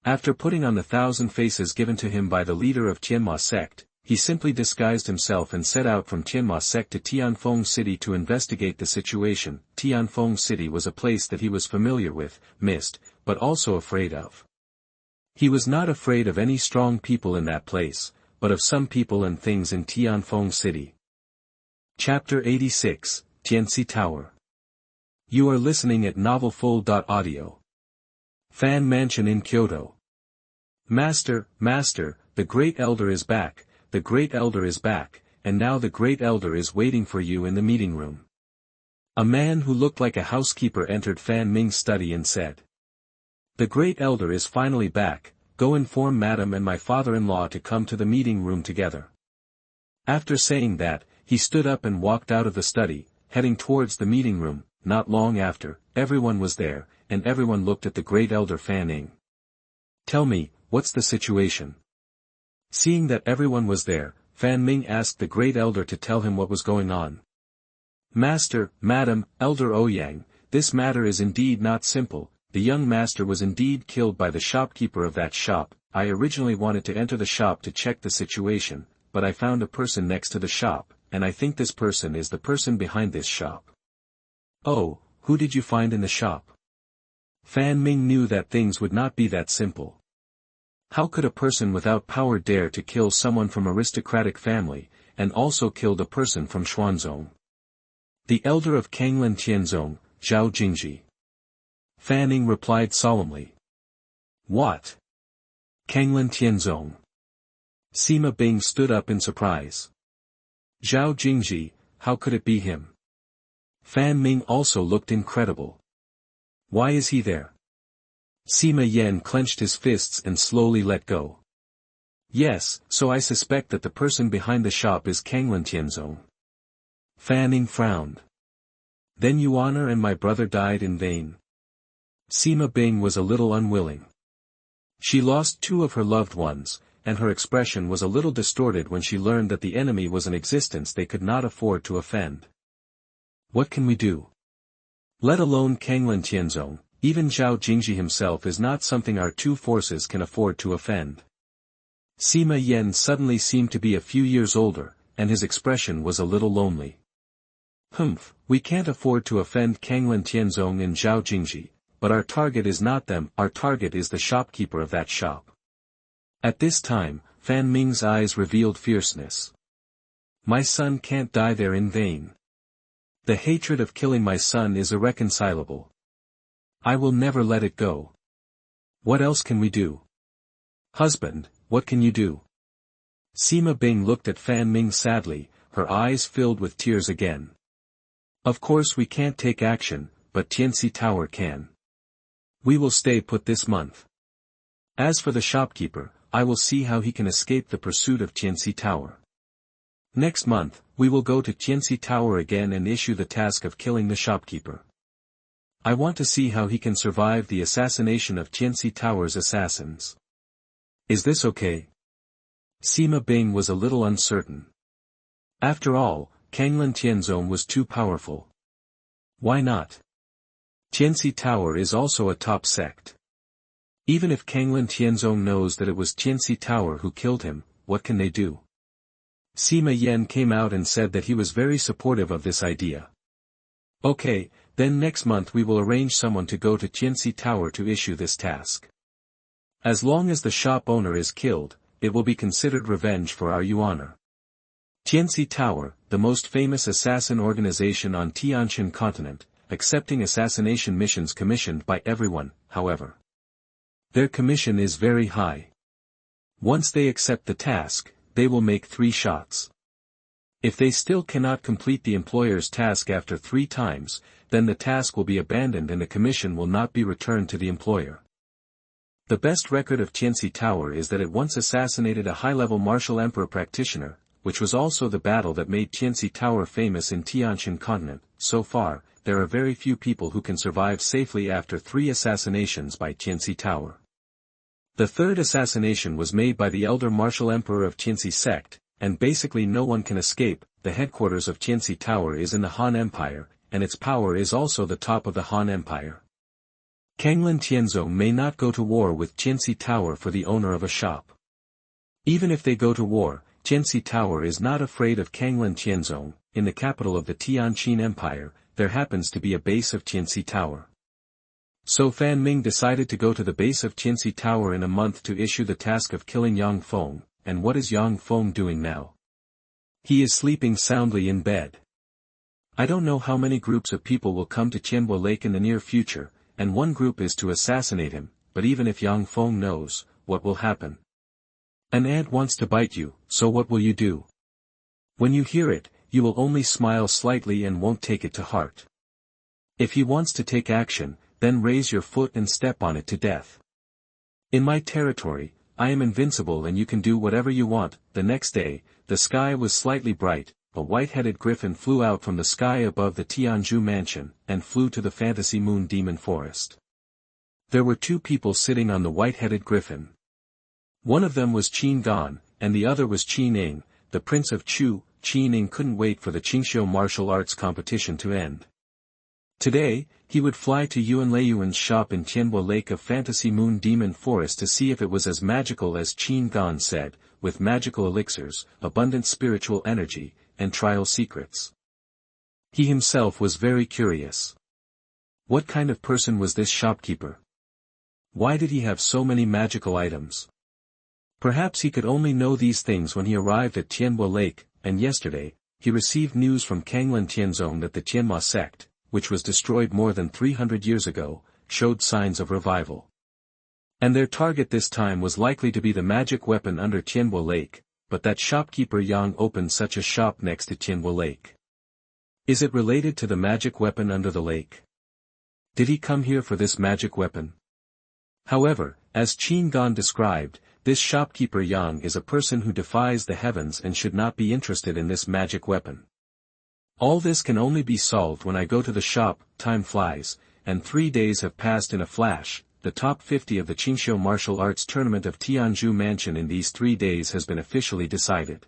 After putting on the 1,000 faces given to him by the leader of Tianhua Sect, he simply disguised himself and set out from Tianma Sect to Tianfeng City to investigate the situation. Tianfeng City was a place that he was familiar with, missed, but also afraid of. He was not afraid of any strong people in that place, but of some people and things in Tianfeng City. Chapter 86, Tianci Tower. You are listening at novelfull.audio. Fan Mansion in Kyoto. Master, Master, the Great Elder is back, the Great Elder is back, and now the Great Elder is waiting for you in the meeting room. A man who looked like a housekeeper entered Fan Ming's study and said. The Great Elder is finally back, go inform Madam and my father-in-law to come to the meeting room together. After saying that, he stood up and walked out of the study, heading towards the meeting room. Not long after, everyone was there, and everyone looked at the Great Elder Fan Ming. Tell me, what's the situation? Seeing that everyone was there, Fan Ming asked the Great Elder to tell him what was going on. Master, Madam, Elder Ouyang, this matter is indeed not simple. The young master was indeed killed by the shopkeeper of that shop. I originally wanted to enter the shop to check the situation, but I found a person next to the shop, and I think this person is the person behind this shop. Oh, who did you find in the shop? Fan Ming knew that things would not be that simple. How could a person without power dare to kill someone from aristocratic family, and also killed a person from Xuanzong? The elder of Kanglan Tianzong, Zhao Jingji. Fan Ming replied solemnly. What? Kanglan Tianzong. Sima Bing stood up in surprise. Zhao Jingji, how could it be him? Fan Ming also looked incredible. Why is he there? Sima Yan clenched his fists and slowly let go. Yes, so I suspect that the person behind the shop is Kanglan Tianzong. Fan Ming frowned. Then Yuana and my brother died in vain. Sima Bing was a little unwilling. She lost two of her loved ones, and her expression was a little distorted when she learned that the enemy was an existence they could not afford to offend. What can we do? Let alone Kanglan Tianzong, even Zhao Jingji himself is not something our two forces can afford to offend. Sima Yan suddenly seemed to be a few years older, and his expression was a little lonely. Humph, we can't afford to offend Kanglan Tianzong and Zhao Jingji, but our target is not them, our target is the shopkeeper of that shop. At this time, Fan Ming's eyes revealed fierceness. My son can't die there in vain. The hatred of killing my son is irreconcilable. I will never let it go. What else can we do? Husband, what can you do? Sima Bing looked at Fan Ming sadly, her eyes filled with tears again. Of course we can't take action, but Tianci Tower can. We will stay put this month. As for the shopkeeper, I will see how he can escape the pursuit of Tianci Tower. Next month, we will go to Tianci Tower again and issue the task of killing the shopkeeper. I want to see how he can survive the assassination of Tianci Tower's assassins. Is this okay? Sima Bing was a little uncertain. After all, Kanglan Tianzong was too powerful. Why not? Tianci Tower is also a top sect. Even if Kanglan Tianzong knows that it was Tianci Tower who killed him, what can they do? Sima Yan came out and said that he was very supportive of this idea. Okay, then next month we will arrange someone to go to Tianci Tower to issue this task. As long as the shop owner is killed, it will be considered revenge for our Yuana. Tianci Tower, the most famous assassin organization on Tianchen Continent, accepting assassination missions commissioned by everyone, however. Their commission is very high. Once they accept the task, they will make 3 shots. If they still cannot complete the employer's task after 3 times, then the task will be abandoned and the commission will not be returned to the employer. The best record of Tianci Tower is that it once assassinated a high-level martial emperor practitioner, which was also the battle that made Tianci Tower famous in Tianchen Continent. So far, there are very few people who can survive safely after 3 assassinations by Tianci Tower. The 3rd assassination was made by the elder martial emperor of Tianci Sect, and basically no one can escape. The headquarters of Tianci Tower is in the Han Empire, and its power is also the top of the Han Empire. Kanglan Tianzong may not go to war with Tianci Tower for the owner of a shop. Even if they go to war, Tianci Tower is not afraid of Kanglin Tianzong. In the capital of the Tianchen Empire, there happens to be a base of Tianci Tower. So Fan Ming decided to go to the base of Tianci Tower in a month to issue the task of killing Yang Feng. And what is Yang Feng doing now? He is sleeping soundly in bed. I don't know how many groups of people will come to Tianbo Lake in the near future, and one group is to assassinate him, but even if Yang Feng knows, what will happen? An ant wants to bite you, so what will you do? When you hear it, you will only smile slightly and won't take it to heart. If he wants to take action, then raise your foot and step on it to death. In my territory, I am invincible and you can do whatever you want. The next day, the sky was slightly bright, a white-headed griffin flew out from the sky above the Tianzhu mansion, and flew to the fantasy moon demon forest. There were two people sitting on the white-headed griffin. One of them was Qin Gan, and the other was Qin Ing, the prince of Chu. Qin Ing couldn't wait for the Qingxiu martial arts competition to end. Today, he would fly to Yuan Leiyuan's shop in Tianbo Lake of Fantasy Moon Demon Forest to see if it was as magical as Qin Gan said, with magical elixirs, abundant spiritual energy, and trial secrets. He himself was very curious. What kind of person was this shopkeeper? Why did he have so many magical items? Perhaps he could only know these things when he arrived at Tianbo Lake, and yesterday, he received news from Kanglin Tianzong that the Tianma sect, which was destroyed more than 300 years ago, showed signs of revival. And their target this time was likely to be the magic weapon under Tianbo Lake, but that shopkeeper Yang opened such a shop next to Tianbo Lake. Is it related to the magic weapon under the lake? Did he come here for this magic weapon? However, as Qin Gan described, this shopkeeper Yang is a person who defies the heavens and should not be interested in this magic weapon. All this can only be solved when I go to the shop. Time flies, and 3 days have passed in a flash. The top 50 of the Qingxiu martial arts tournament of Tianzhu Mansion in these 3 days has been officially decided.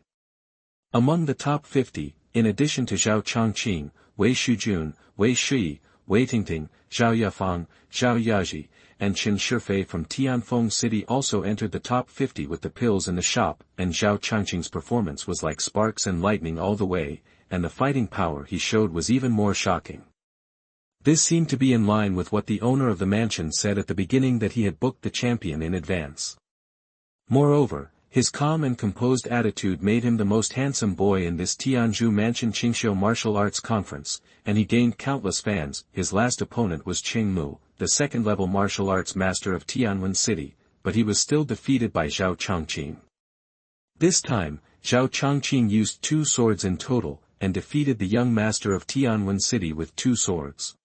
Among the top 50, in addition to Zhao Changqing, Wei Shujun, Wei Shi, Wei Tingting, Zhao Yafang, Zhao Yaji, and Qin Shifei from Tianfeng City also entered the top 50 with the pills in the shop, and Zhao Changqing's performance was like sparks and lightning all the way, and the fighting power he showed was even more shocking. This seemed to be in line with what the owner of the mansion said at the beginning, that he had booked the champion in advance. Moreover, his calm and composed attitude made him the most handsome boy in this Tianzhu Mansion Qingxiu Martial Arts Conference, and he gained countless fans. His last opponent was Qing Mu, the second-level martial arts master of Tianwen City, but he was still defeated by Zhao Changqing. This time, Zhao Changqing used 2 swords in total, and defeated the young master of Tianwen City with 2 swords.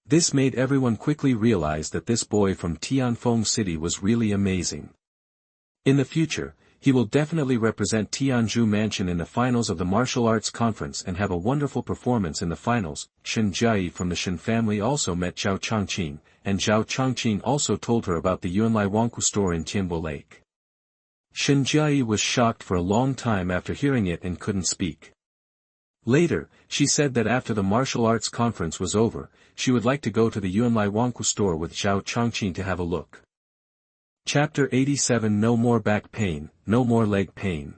This made everyone quickly realize that this boy from Tianfeng City was really amazing. In the future, he will definitely represent Tianzhu Mansion in the finals of the martial arts conference and have a wonderful performance in the finals. Shen Jiayi from the Shen family also met Zhao Changqing, and Zhao Changqing also told her about the Yunlai Wangku store in Tianbo Lake. Shen Jiayi was shocked for a long time after hearing it and couldn't speak. Later, she said that after the martial arts conference was over, she would like to go to the Yunlai Wangku store with Zhao Changqing to have a look. Chapter 87. No more back pain, no more leg pain.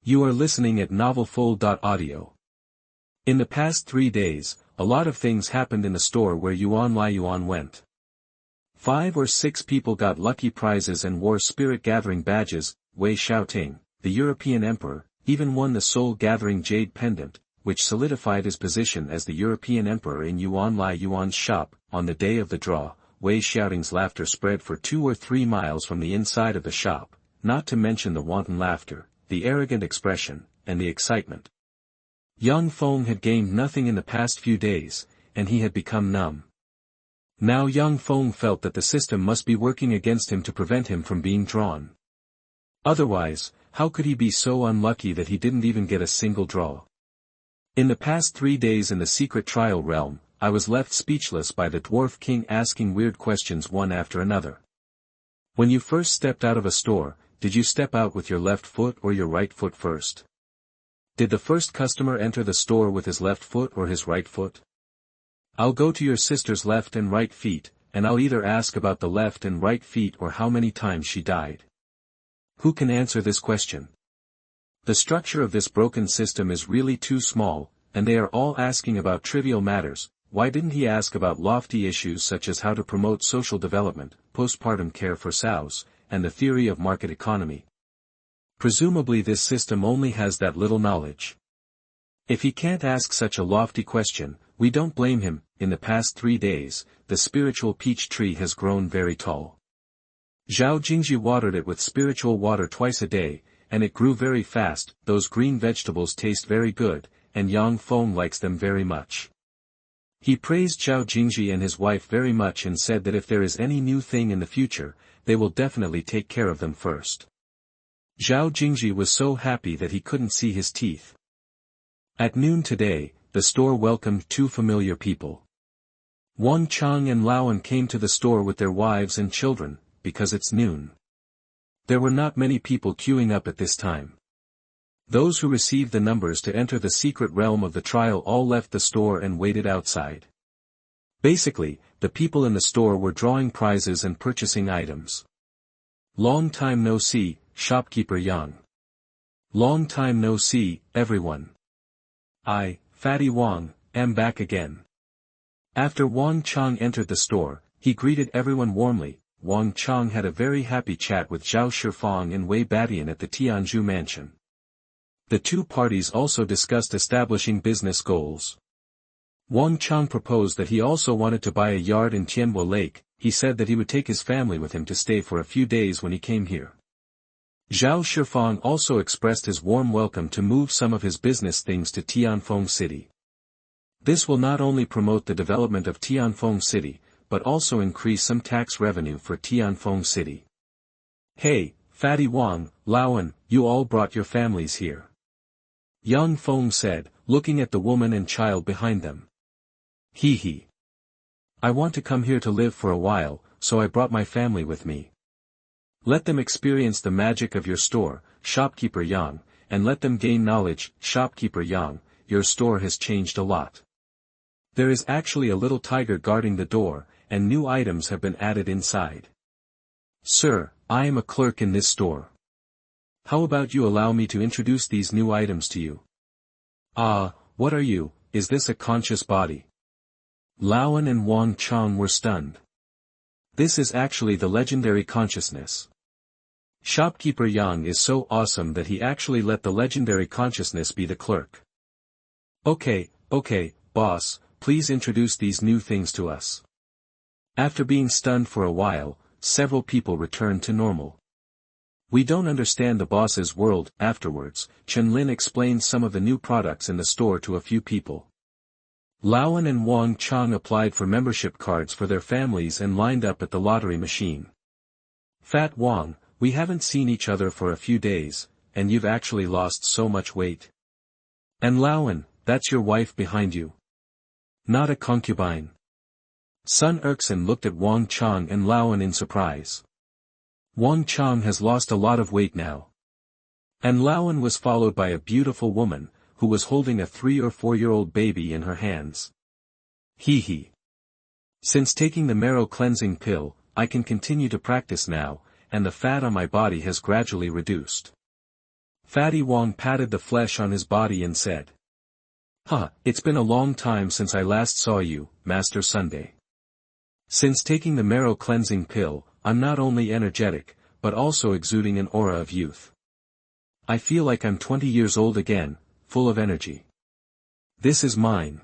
You are listening at novelfull.audio. In the past 3 days, a lot of things happened in the store where Yuan Liuyuan went. 5 or 6 people got lucky prizes and wore spirit-gathering badges. Wei Xiaoting, the European emperor, even won the soul-gathering jade pendant, which solidified his position as the European emperor in Yuan Liuyuan's shop. On the day of the draw, Wei Xiaoting's laughter spread for 2 or 3 miles from the inside of the shop, not to mention the wanton laughter, the arrogant expression, and the excitement. Yang Feng had gained nothing in the past few days, and he had become numb. Now Yang Feng felt that the system must be working against him to prevent him from being drawn. Otherwise, how could he be so unlucky that he didn't even get a single draw? In the past 3 days in the secret trial realm, I was left speechless by the Dwarf King asking weird questions one after another. When you first stepped out of a store, did you step out with your left foot or your right foot first? Did the first customer enter the store with his left foot or his right foot? I'll go to your sister's left and right feet, and I'll either ask about the left and right feet or how many times she died. Who can answer this question? The structure of this broken system is really too small, and they are all asking about trivial matters. Why didn't he ask about lofty issues such as how to promote social development, postpartum care for sows, and the theory of market economy? Presumably this system only has that little knowledge. If he can't ask such a lofty question, we don't blame him. In the past 3 days, the spiritual peach tree has grown very tall. Zhao Jingji watered it with spiritual water twice a day, and it grew very fast. Those green vegetables taste very good, and Yang Feng likes them very much. He praised Zhao Jingji and his wife very much and said that if there is any new thing in the future, they will definitely take care of them first. Zhao Jingji was so happy that he couldn't see his teeth. At noon today, the store welcomed 2 familiar people. Wang Chang and Laoan came to the store with their wives and children, because it's noon. There were not many people queuing up at this time. Those who received the numbers to enter the secret realm of the trial all left the store and waited outside. Basically, the people in the store were drawing prizes and purchasing items. Long time no see, shopkeeper Yang. Long time no see, everyone. I, Fatty Wang, am back again. After Wang Chang entered the store, he greeted everyone warmly. Wang Chang had a very happy chat with Zhao Shifang and Wei Badian at the Tianzhu mansion. The 2 parties also discussed establishing business goals. Wang Chang proposed that he also wanted to buy a yard in Tianbo Lake. He said that he would take his family with him to stay for a few days when he came here. Zhao Shifang also expressed his warm welcome to move some of his business things to Tianfeng City. This will not only promote the development of Tianfeng City, but also increase some tax revenue for Tianfeng City. Hey, Fatty Wang, Laoan, you all brought your families here. Yang Feng said, looking at the woman and child behind them. Hee. I want to come here to live for a while, so I brought my family with me. Let them experience the magic of your store, shopkeeper Yang, and let them gain knowledge. Shopkeeper Yang, your store has changed a lot. There is actually a little tiger guarding the door, and new items have been added inside. Sir, I am a clerk in this store. How about you allow me to introduce these new items to you? Ah, what are you? Is this a conscious body? Laoan and Wang Chang were stunned. This is actually the legendary consciousness. Shopkeeper Yang is so awesome that he actually let the legendary consciousness be the clerk. Okay, boss, please introduce these new things to us. After being stunned for a while, several people returned to normal. We don't understand the boss's world. Afterwards, Chen Lin explained some of the new products in the store to a few people. Laoan and Wang Chang applied for membership cards for their families and lined up at the lottery machine. Fat Wang, we haven't seen each other for a few days, and you've actually lost so much weight. And Laoan, that's your wife behind you. Not a concubine. Sun Erkson looked at Wang Chang and Laoan in surprise. Wang Chang has lost a lot of weight now. And Laoan was followed by a beautiful woman, who was holding a 3 or 4-year-old baby in her hands. Hee. Since taking the marrow cleansing pill, I can continue to practice now, and the fat on my body has gradually reduced. Fatty Wang patted the flesh on his body and said. It's been a long time since I last saw you, Master Sunday. Since taking the marrow cleansing pill, I'm not only energetic, but also exuding an aura of youth. I feel like I'm 20 years old again, full of energy. This is mine.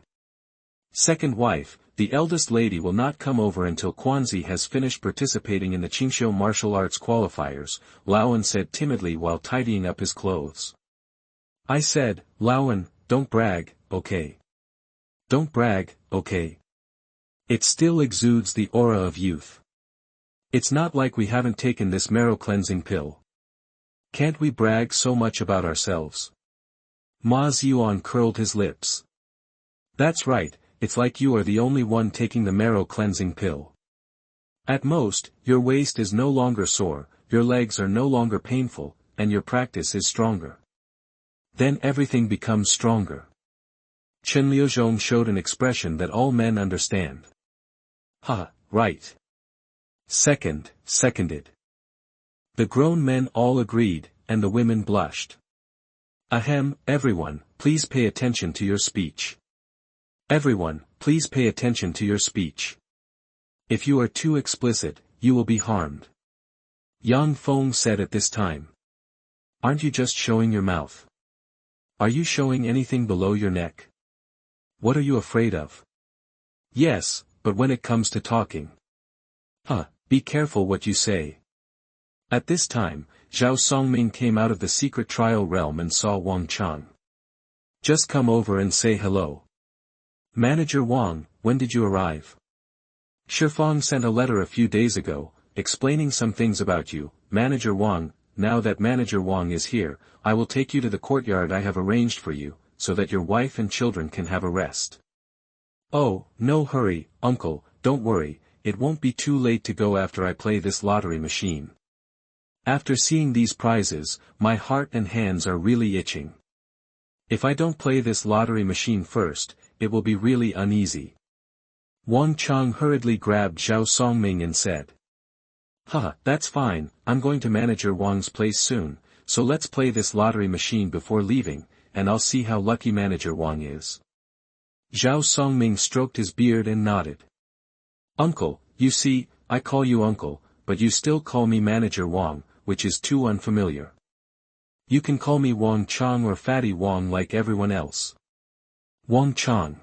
Second wife, the eldest lady will not come over until Quanzi has finished participating in the Qingxiu martial arts qualifiers, Laoan said timidly while tidying up his clothes. I said, Laoan, don't brag, okay? Don't brag, okay? It still exudes the aura of youth. It's not like we haven't taken this marrow cleansing pill. Can't we brag so much about ourselves? Ma Ziyuan curled his lips. That's right, it's like you are the only one taking the marrow cleansing pill. At most, your waist is no longer sore, your legs are no longer painful, and your practice is stronger. Then everything becomes stronger. Chen Liuzhong showed an expression that all men understand. Right. Seconded. The grown men all agreed, and the women blushed. Ahem, everyone, please pay attention to your speech. Everyone, please pay attention to your speech. If you are too explicit, you will be harmed. Yang Feng said at this time. Aren't you just showing your mouth? Are you showing anything below your neck? What are you afraid of? Yes, but when it comes to talking. Be careful what you say. At this time, Zhao Songming came out of the secret trial realm and saw Wang Chang. Just come over and say hello. Manager Wang, when did you arrive? Shifang sent a letter a few days ago, explaining some things about you, Manager Wang. Now that Manager Wang is here, I will take you to the courtyard I have arranged for you, so that your wife and children can have a rest. Oh, no hurry, uncle, don't worry, it won't be too late to go after I play this lottery machine. After seeing these prizes, my heart and hands are really itching. If I don't play this lottery machine first, it will be really uneasy. Wang Chang hurriedly grabbed Zhao Songming and said. That's fine, I'm going to Manager Wang's place soon, so let's play this lottery machine before leaving, and I'll see how lucky Manager Wang is. Zhao Songming stroked his beard and nodded. Uncle, you see, I call you uncle, but you still call me Manager Wang, which is too unfamiliar. You can call me Wang Chang or Fatty Wang like everyone else. Wang Chang.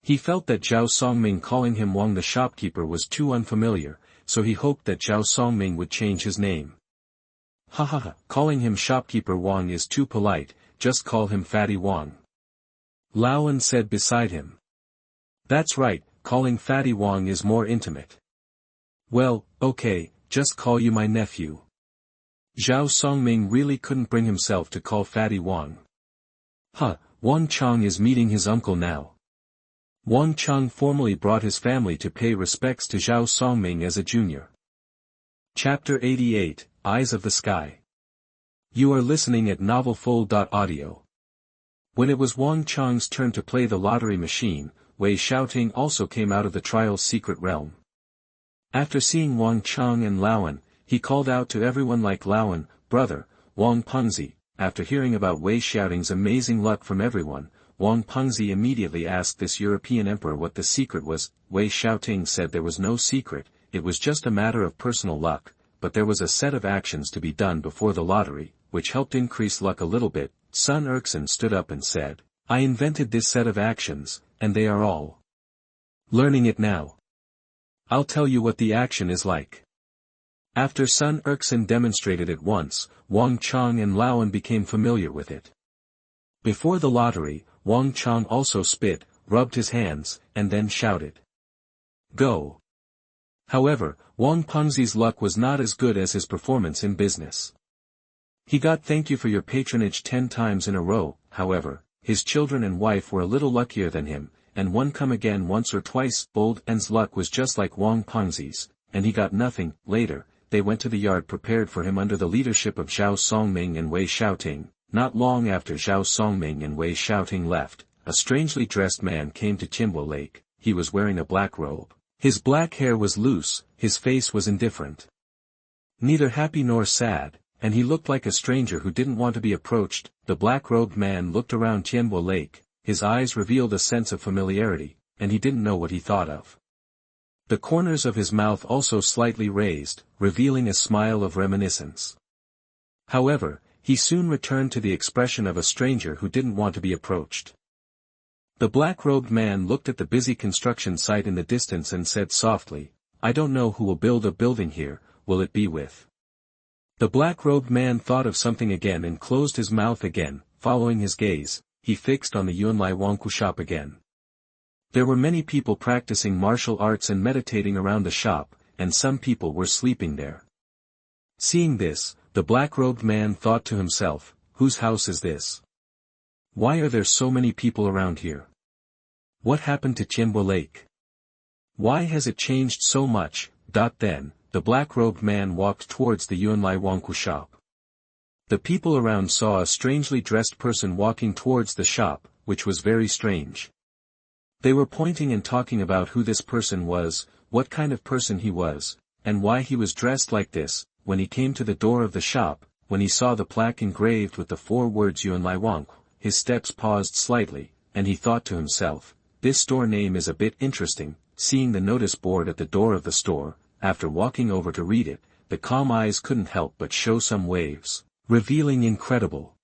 He felt that Zhao Songming calling him Wang the shopkeeper was too unfamiliar, so he hoped that Zhao Songming would change his name. Calling him shopkeeper Wang is too polite, just call him Fatty Wang. Laoan said beside him. That's right, calling Fatty Wang is more intimate. Well, okay, just call you my nephew. Zhao Songming really couldn't bring himself to call Fatty Wang. Wang Chang is meeting his uncle now. Wang Chang formally brought his family to pay respects to Zhao Songming as a junior. Chapter 88, Eyes of the Sky. You are listening at novelfull.audio. When it was Wang Chang's turn to play the lottery machine, Wei Xiaoting also came out of the trial's secret realm. After seeing Wang Chang and Laoan, he called out to everyone like Laoan, brother, Wang Pengzi. After hearing about Wei Xiaoting's amazing luck from everyone, Wang Pengzi immediately asked this European emperor what the secret was. Wei Xiaoting said there was no secret, it was just a matter of personal luck, but there was a set of actions to be done before the lottery, which helped increase luck a little bit. Sun Erkson stood up and said, I invented this set of actions, and they are all learning it now. I'll tell you what the action is like. After Sun Erkson demonstrated it once, Wang Chang and Laoan became familiar with it. Before the lottery, Wang Chang also spit, rubbed his hands, and then shouted. Go! However, Wang Pengzi's luck was not as good as his performance in business. He got thank you for your patronage 10 times in a row, however, his children and wife were a little luckier than him, and one come again once or twice. Old N's luck was just like Wang Pengzi's, and he got nothing. Later, they went to the yard prepared for him under the leadership of Zhao Songming and Wei Xiaoting. Not long after Zhao Songming and Wei Xiaoting left, a strangely dressed man came to Tianbo Lake. He was wearing a black robe. His black hair was loose, his face was indifferent. Neither happy nor sad, and he looked like a stranger who didn't want to be approached. The black-robed man looked around Tianbo Lake, his eyes revealed a sense of familiarity, and he didn't know what he thought of. The corners of his mouth also slightly raised, revealing a smile of reminiscence. However, he soon returned to the expression of a stranger who didn't want to be approached. The black-robed man looked at the busy construction site in the distance and said softly, I don't know who will build a building here, will it be with? The black-robed man thought of something again and closed his mouth again. Following his gaze, he fixed on the Yunlai Wangku shop again. There were many people practicing martial arts and meditating around the shop, and some people were sleeping there. Seeing this, the black-robed man thought to himself, whose house is this? Why are there so many people around here? What happened to Tianbo Lake? Why has it changed so much? Then, the black-robed man walked towards the Yunlai Wangku shop. The people around saw a strangely dressed person walking towards the shop, which was very strange. They were pointing and talking about who this person was, what kind of person he was, and why he was dressed like this. When he came to the door of the shop, when he saw the plaque engraved with the 4 words Yuan Lai Wang, his steps paused slightly, and he thought to himself, this store name is a bit interesting. Seeing the notice board at the door of the store, after walking over to read it, the calm eyes couldn't help but show some waves, revealing incredible.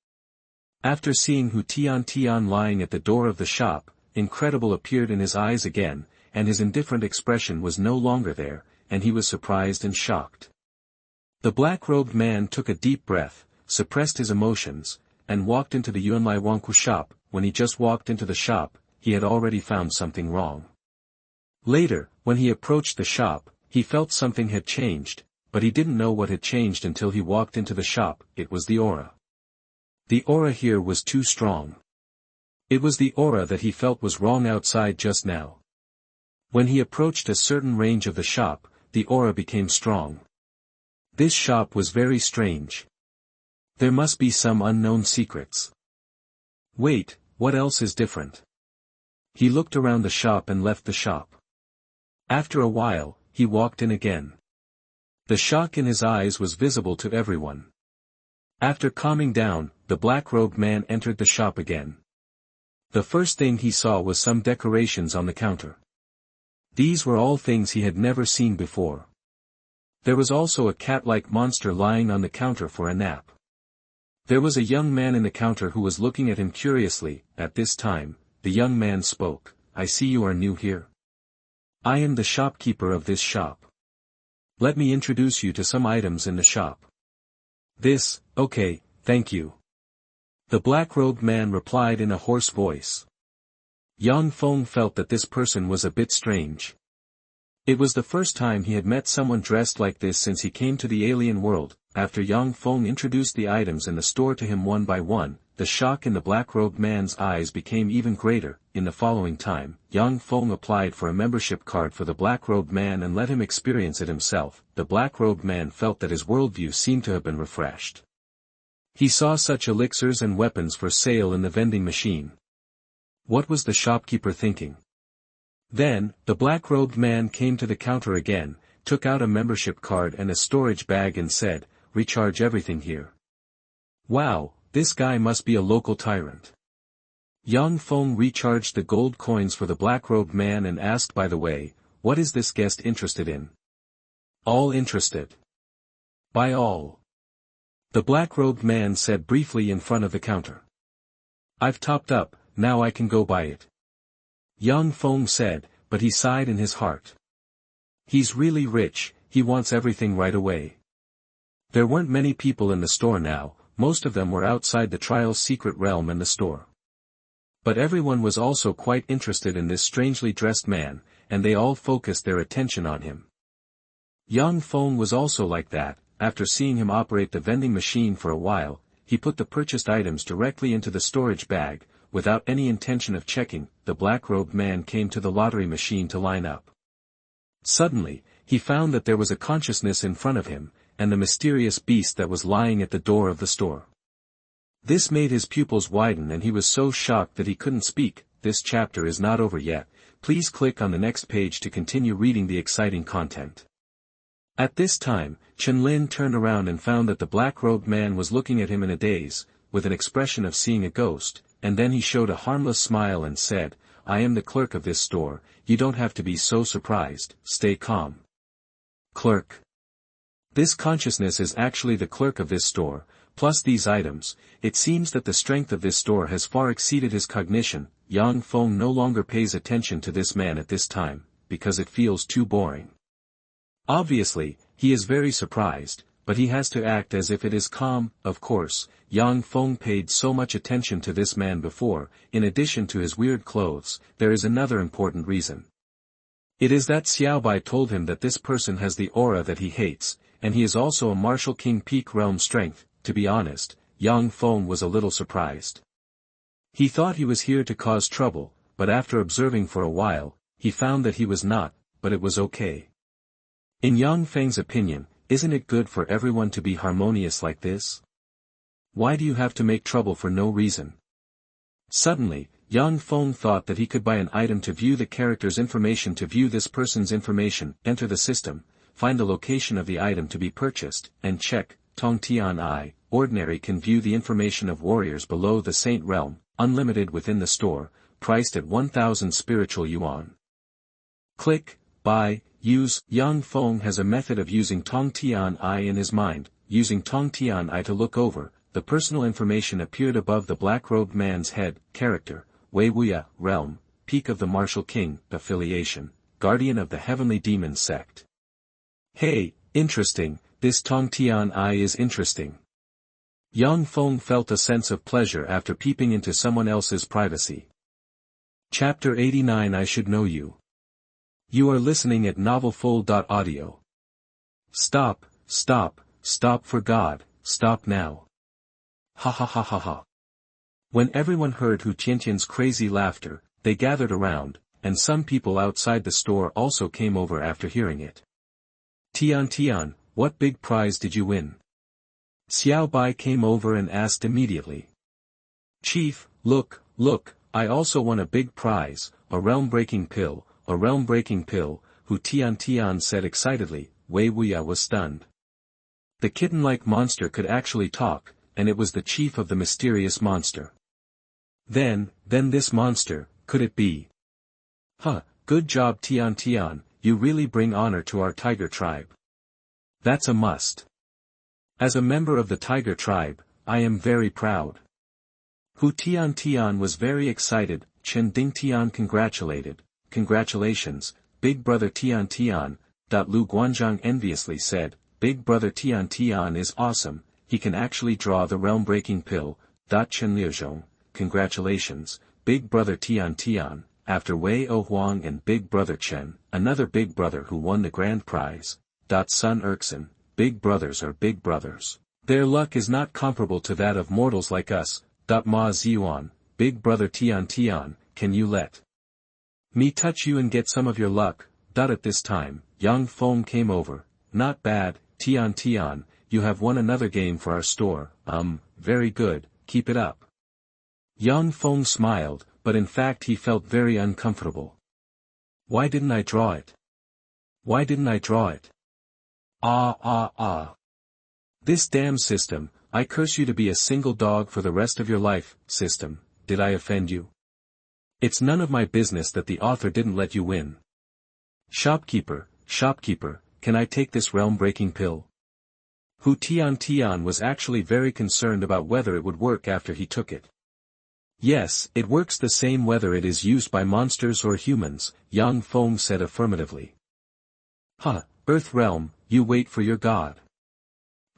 After seeing Hu Tian lying at the door of the shop, incredible appeared in his eyes again, and his indifferent expression was no longer there, and he was surprised and shocked. The black-robed man took a deep breath, suppressed his emotions, and walked into the Yuan Lai Wangku shop. When he just walked into the shop, he had already found something wrong. Later, when he approached the shop, he felt something had changed, but he didn't know what had changed until he walked into the shop. It was the aura. The aura here was too strong. It was the aura that he felt was wrong outside just now. When he approached a certain range of the shop, the aura became strong. This shop was very strange. There must be some unknown secrets. Wait, what else is different? He looked around the shop and left the shop. After a while, he walked in again. The shock in his eyes was visible to everyone. After calming down, the black-robed man entered the shop again. The first thing he saw was some decorations on the counter. These were all things he had never seen before. There was also a cat-like monster lying on the counter for a nap. There was a young man in the counter who was looking at him curiously. At this time, the young man spoke, "I see you are new here. I am the shopkeeper of this shop. Let me introduce you to some items in the shop." Okay, thank you. The black-robed man replied in a hoarse voice. Yang Feng felt that this person was a bit strange. It was the first time he had met someone dressed like this since he came to the alien world. After Yang Feng introduced the items in the store to him one by one, the shock in the black-robed man's eyes became even greater. In the following time, Yang Feng applied for a membership card for the black-robed man and let him experience it himself. The black-robed man felt that his worldview seemed to have been refreshed. He saw such elixirs and weapons for sale in the vending machine. What was the shopkeeper thinking? Then, the black-robed man came to the counter again, took out a membership card and a storage bag and said, "Recharge everything here." Wow, this guy must be a local tyrant. Yang Feng recharged the gold coins for the black-robed man and asked, "By the way, what is this guest interested in?" "All interested." "By all." The black-robed man said briefly in front of the counter. "I've topped up, now I can go buy it." Yang Feng said, but he sighed in his heart. He's really rich, he wants everything right away. There weren't many people in the store now, most of them were outside the trial's secret realm and the store. But everyone was also quite interested in this strangely dressed man, and they all focused their attention on him. Yang Feng was also like that. After seeing him operate the vending machine for a while, he put the purchased items directly into the storage bag. Without any intention of checking, the black-robed man came to the lottery machine to line up. Suddenly, he found that there was a consciousness in front of him, and the mysterious beast that was lying at the door of the store. This made his pupils widen and he was so shocked that he couldn't speak. This chapter is not over yet. Please click on the next page to continue reading the exciting content. At this time, Chiling turned around and found that the black-robed man was looking at him in a daze, with an expression of seeing a ghost, and then he showed a harmless smile and said, "I am the clerk of this store, you don't have to be so surprised, stay calm." Clerk. This consciousness is actually the clerk of this store, plus these items. It seems that the strength of this store has far exceeded his cognition. Yang Feng no longer pays attention to this man at this time, because it feels too boring. Obviously, he is very surprised, but he has to act as if it is calm. Of course, Yang Feng paid so much attention to this man before. In addition to his weird clothes, there is another important reason. It is that Xiaobai told him that this person has the aura that he hates, and he is also a martial king peak realm strength. To be honest, Yang Feng was a little surprised. He thought he was here to cause trouble, but after observing for a while, he found that he was not, but it was okay. In Yang Feng's opinion, isn't it good for everyone to be harmonious like this? Why do you have to make trouble for no reason? Suddenly, Yang Feng thought that he could buy an item to view the character's information. To view this person's information, enter the system, find the location of the item to be purchased, and check, Tong Tian I, ordinary can view the information of warriors below the Saint realm, unlimited within the store, priced at 1,000 spiritual yuan. Click, buy, use. Yang Feng has a method of using Tong Tian I in his mind. Using Tong Tian I to look over, the personal information appeared above the black-robed man's head. Character, Wei Wuya, realm, peak of the martial king, affiliation, guardian of the heavenly demon sect. Hey, interesting, this Tong Tian I is interesting. Yang Feng felt a sense of pleasure after peeping into someone else's privacy. Chapter 89 I Should Know You. You are listening at novelfull.audio. Stop, stop, stop for God, stop now. Ha ha ha ha ha. When everyone heard Hu Tiantian's crazy laughter, they gathered around, and some people outside the store also came over after hearing it. Tian, what big prize did you win? Xiao Bai came over and asked immediately. Chief, look, I also won a big prize, a realm-breaking pill, a realm-breaking pill, Hu Tian said excitedly. Wei Wuya was stunned. The kitten-like monster could actually talk, and it was the chief of the mysterious monster. Then this monster, could it be? Huh, good job Tian, you really bring honor to our tiger tribe. That's a must. As a member of the tiger tribe, I am very proud. Hu Tian was very excited. Chen Dingtian congratulated. Congratulations, big brother Tian. Lu Guanzhang enviously said, big brother Tian is awesome, he can actually draw the realm-breaking pill. Chen Liuzhong, congratulations, big brother Tian. After Wei Ohuang and big brother Chen, another big brother who won the grand prize. Sun Erkson, big brothers are big brothers. Their luck is not comparable to that of mortals like us. Ma Ziyuan, big brother Tian, can you let me touch you and get some of your luck? At this time, Yang Feng came over. Not bad, Tian, you have won another game for our store. Very good, keep it up. Yang Feng smiled, but in fact he felt very uncomfortable. Why didn't I draw it? This damn system, I curse you to be a single dog for the rest of your life. System, did I offend you? It's none of my business that the author didn't let you win. Shopkeeper, can I take this realm-breaking pill? Hu Tian was actually very concerned about whether it would work after he took it. Yes, it works the same whether it is used by monsters or humans, Yang Feng said affirmatively. Earth realm, you wait for your god.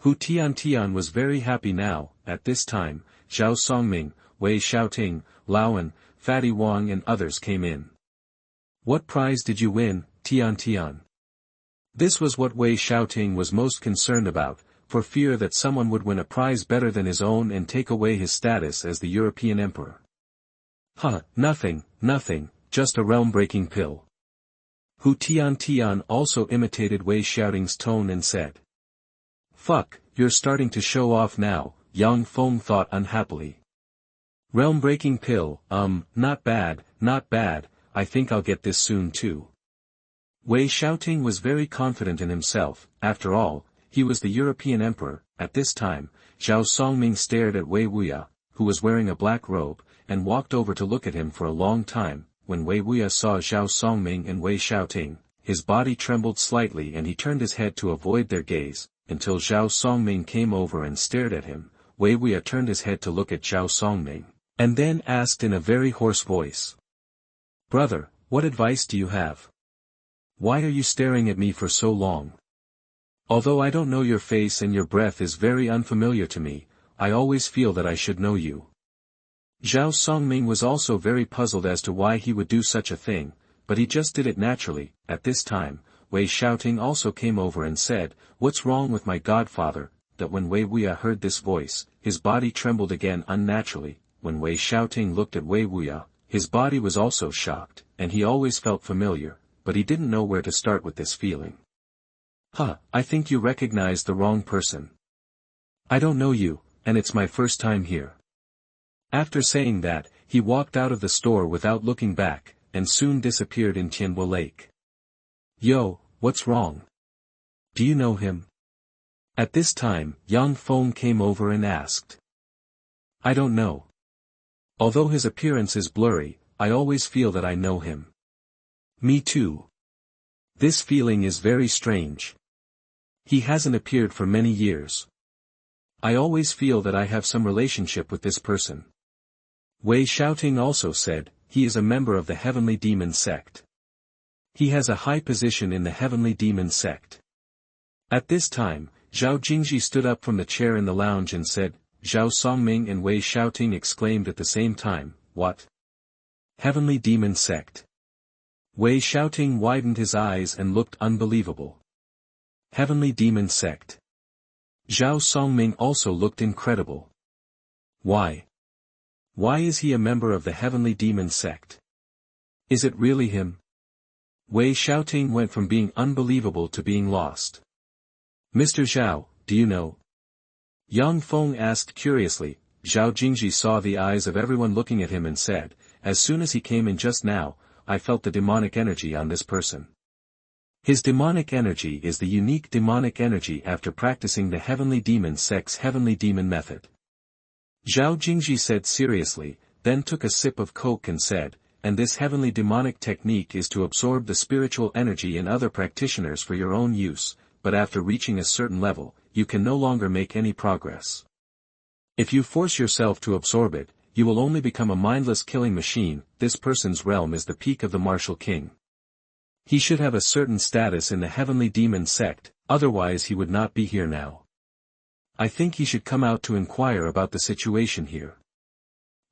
Hu Tian was very happy now. At this time, Zhao Songming, Wei Xiaoting, Laoan, Fatty Wang and others came in. What prize did you win, Tian? This was what Wei Xiaoting was most concerned about, for fear that someone would win a prize better than his own and take away his status as the European emperor. Nothing, just a realm-breaking pill. Hu Tian also imitated Wei Xiaoting's tone and said. Fuck, you're starting to show off now, Yang Feng thought unhappily. Realm-breaking pill, not bad, I think I'll get this soon too. Wei Xiaoting was very confident in himself. After all, he was the European emperor. At this time, Zhao Songming stared at Wei Wuya, who was wearing a black robe, and walked over to look at him for a long time. When Wei Wuya saw Zhao Songming and Wei Xiaoting, his body trembled slightly and he turned his head to avoid their gaze, until Zhao Songming came over and stared at him. Wei Wuya turned his head to look at Zhao Songming, and then asked in a very hoarse voice. Brother, what advice do you have? Why are you staring at me for so long? Although I don't know your face and your breath is very unfamiliar to me, I always feel that I should know you. Zhao Songming was also very puzzled as to why he would do such a thing, but he just did it naturally. At this time, Wei Xiaoting also came over and said, What's wrong with my godfather? That when Wei Wuya heard this voice, his body trembled again unnaturally. When Wei Xiaoting looked at Wei Wuya, his body was also shocked, and he always felt familiar, but he didn't know where to start with this feeling. I think you recognized the wrong person. I don't know you, and it's my first time here. After saying that, he walked out of the store without looking back, and soon disappeared in Tianbo Lake. Yo, what's wrong? Do you know him? At this time, Yang Feng came over and asked. I don't know. Although his appearance is blurry, I always feel that I know him. Me too. This feeling is very strange. He hasn't appeared for many years. I always feel that I have some relationship with this person. Wei Xiaoting also said, he is a member of the Heavenly Demon Sect. He has a high position in the Heavenly Demon Sect. At this time, Zhao Jingji stood up from the chair in the lounge and said, Zhao Songming and Wei Xiaoting exclaimed at the same time, what? Heavenly Demon Sect. Wei Xiaoting widened his eyes and looked unbelievable. Heavenly Demon Sect. Zhao Songming also looked incredible. Why? Why is he a member of the Heavenly Demon Sect? Is it really him? Wei Xiaoting went from being unbelievable to being lost. Mr. Zhao, do you know? Yang Feng asked curiously. Zhao Jingji saw the eyes of everyone looking at him and said, as soon as he came in just now, I felt the demonic energy on this person. His demonic energy is the unique demonic energy after practicing the Heavenly Demon Sect's Heavenly Demon method. Zhao Jingji said seriously, then took a sip of coke and said, and this heavenly demonic technique is to absorb the spiritual energy in other practitioners for your own use, but after reaching a certain level, you can no longer make any progress. If you force yourself to absorb it, you will only become a mindless killing machine. This person's realm is the peak of the martial king. He should have a certain status in the Heavenly Demon Sect, otherwise he would not be here now. I think he should come out to inquire about the situation here.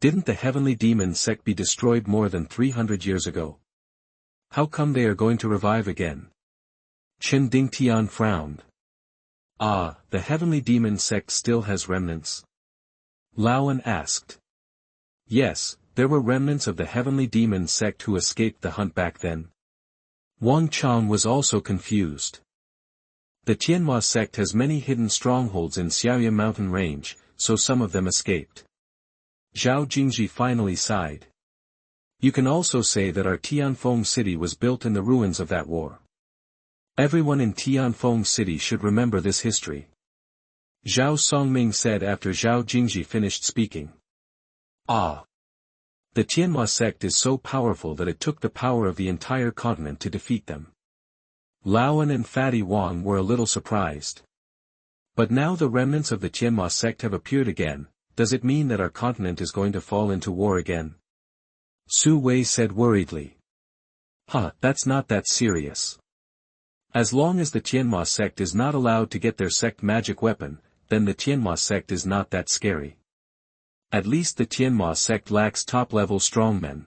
Didn't the Heavenly Demon Sect be destroyed more than 300 years ago? How come they are going to revive again? Chen Dingtian frowned. Ah, the Heavenly Demon Sect still has remnants? Laoan asked. Yes, there were remnants of the Heavenly Demon Sect who escaped the hunt back then. Wang Chan was also confused. The Tianmo sect has many hidden strongholds in Xiaoya mountain range, so some of them escaped. Zhao Jingji finally sighed. You can also say that our Tianfeng city was built in the ruins of that war. Everyone in Tianfeng city should remember this history. Zhao Songming said after Zhao Jingji finished speaking. Ah! The Tianmo sect is so powerful that it took the power of the entire continent to defeat them. Laoan and Fatty Wang were a little surprised. But now the remnants of the Tianmo sect have appeared again. Does it mean that our continent is going to fall into war again? Su Wei said worriedly. That's not that serious. As long as the Tianmo sect is not allowed to get their sect magic weapon, then the Tianmo sect is not that scary. At least the Tianmo sect lacks top-level strongmen.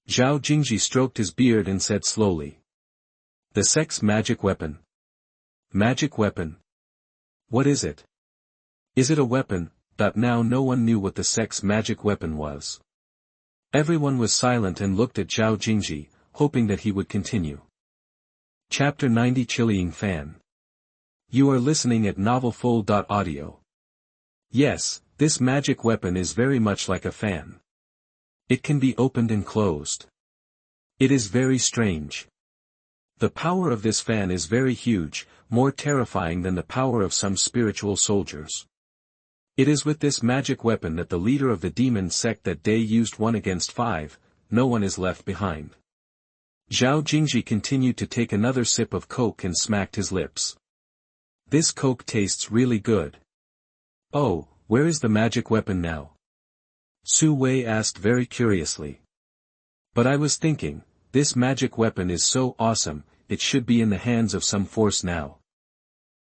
Zhao Jingji stroked his beard and said slowly. The sect's magic weapon. Magic weapon? What is it? Is it a weapon? Now no one knew what the sect's magic weapon was. Everyone was silent and looked at Zhao Jingji, hoping that he would continue. Chapter 90 Chiling Fan. You are listening at novelfull.audio. Yes, this magic weapon is very much like a fan. It can be opened and closed. It is very strange. The power of this fan is very huge, more terrifying than the power of some spiritual soldiers. It is with this magic weapon that the leader of the demon sect that day used 1 against 5, no one is left behind. Zhao Jingji continued to take another sip of coke and smacked his lips. This coke tastes really good. Oh, where is the magic weapon now? Su Wei asked very curiously. But I was thinking, this magic weapon is so awesome, it should be in the hands of some force now.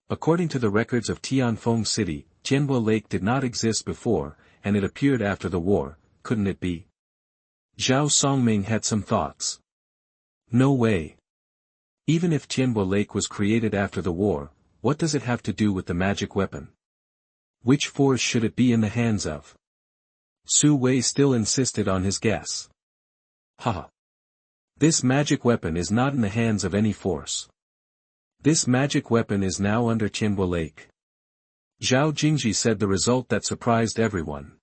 According to the records of Tianfeng City, Tianbo Lake did not exist before, and it appeared after the war, couldn't it be? Zhao Songming had some thoughts. No way. Even if Tianbo Lake was created after the war, what does it have to do with the magic weapon? Which force should it be in the hands of? Su Wei still insisted on his guess. This magic weapon is not in the hands of any force. This magic weapon is now under Tianbo Lake. Zhao Jingji said the result that surprised everyone.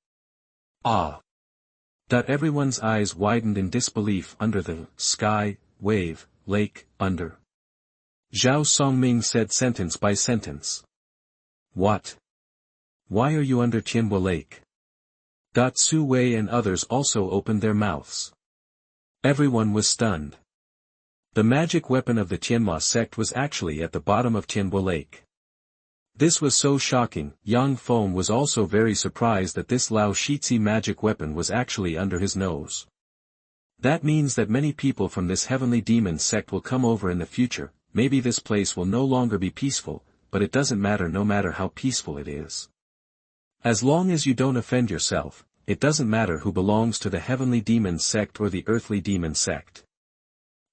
Everyone's eyes widened in disbelief under the sky, wave, lake, under. Zhao Songming said sentence by sentence. What? Why are you under Tianbo Lake? Su Wei and others also opened their mouths. Everyone was stunned. The magic weapon of the Tianma sect was actually at the bottom of Tianbo Lake. This was so shocking. Yang Feng was also very surprised that this Lao Shitzi magic weapon was actually under his nose. That means that many people from this heavenly demon sect will come over in the future. Maybe this place will no longer be peaceful, but it doesn't matter no matter how peaceful it is. As long as you don't offend yourself, it doesn't matter who belongs to the heavenly demon sect or the earthly demon sect.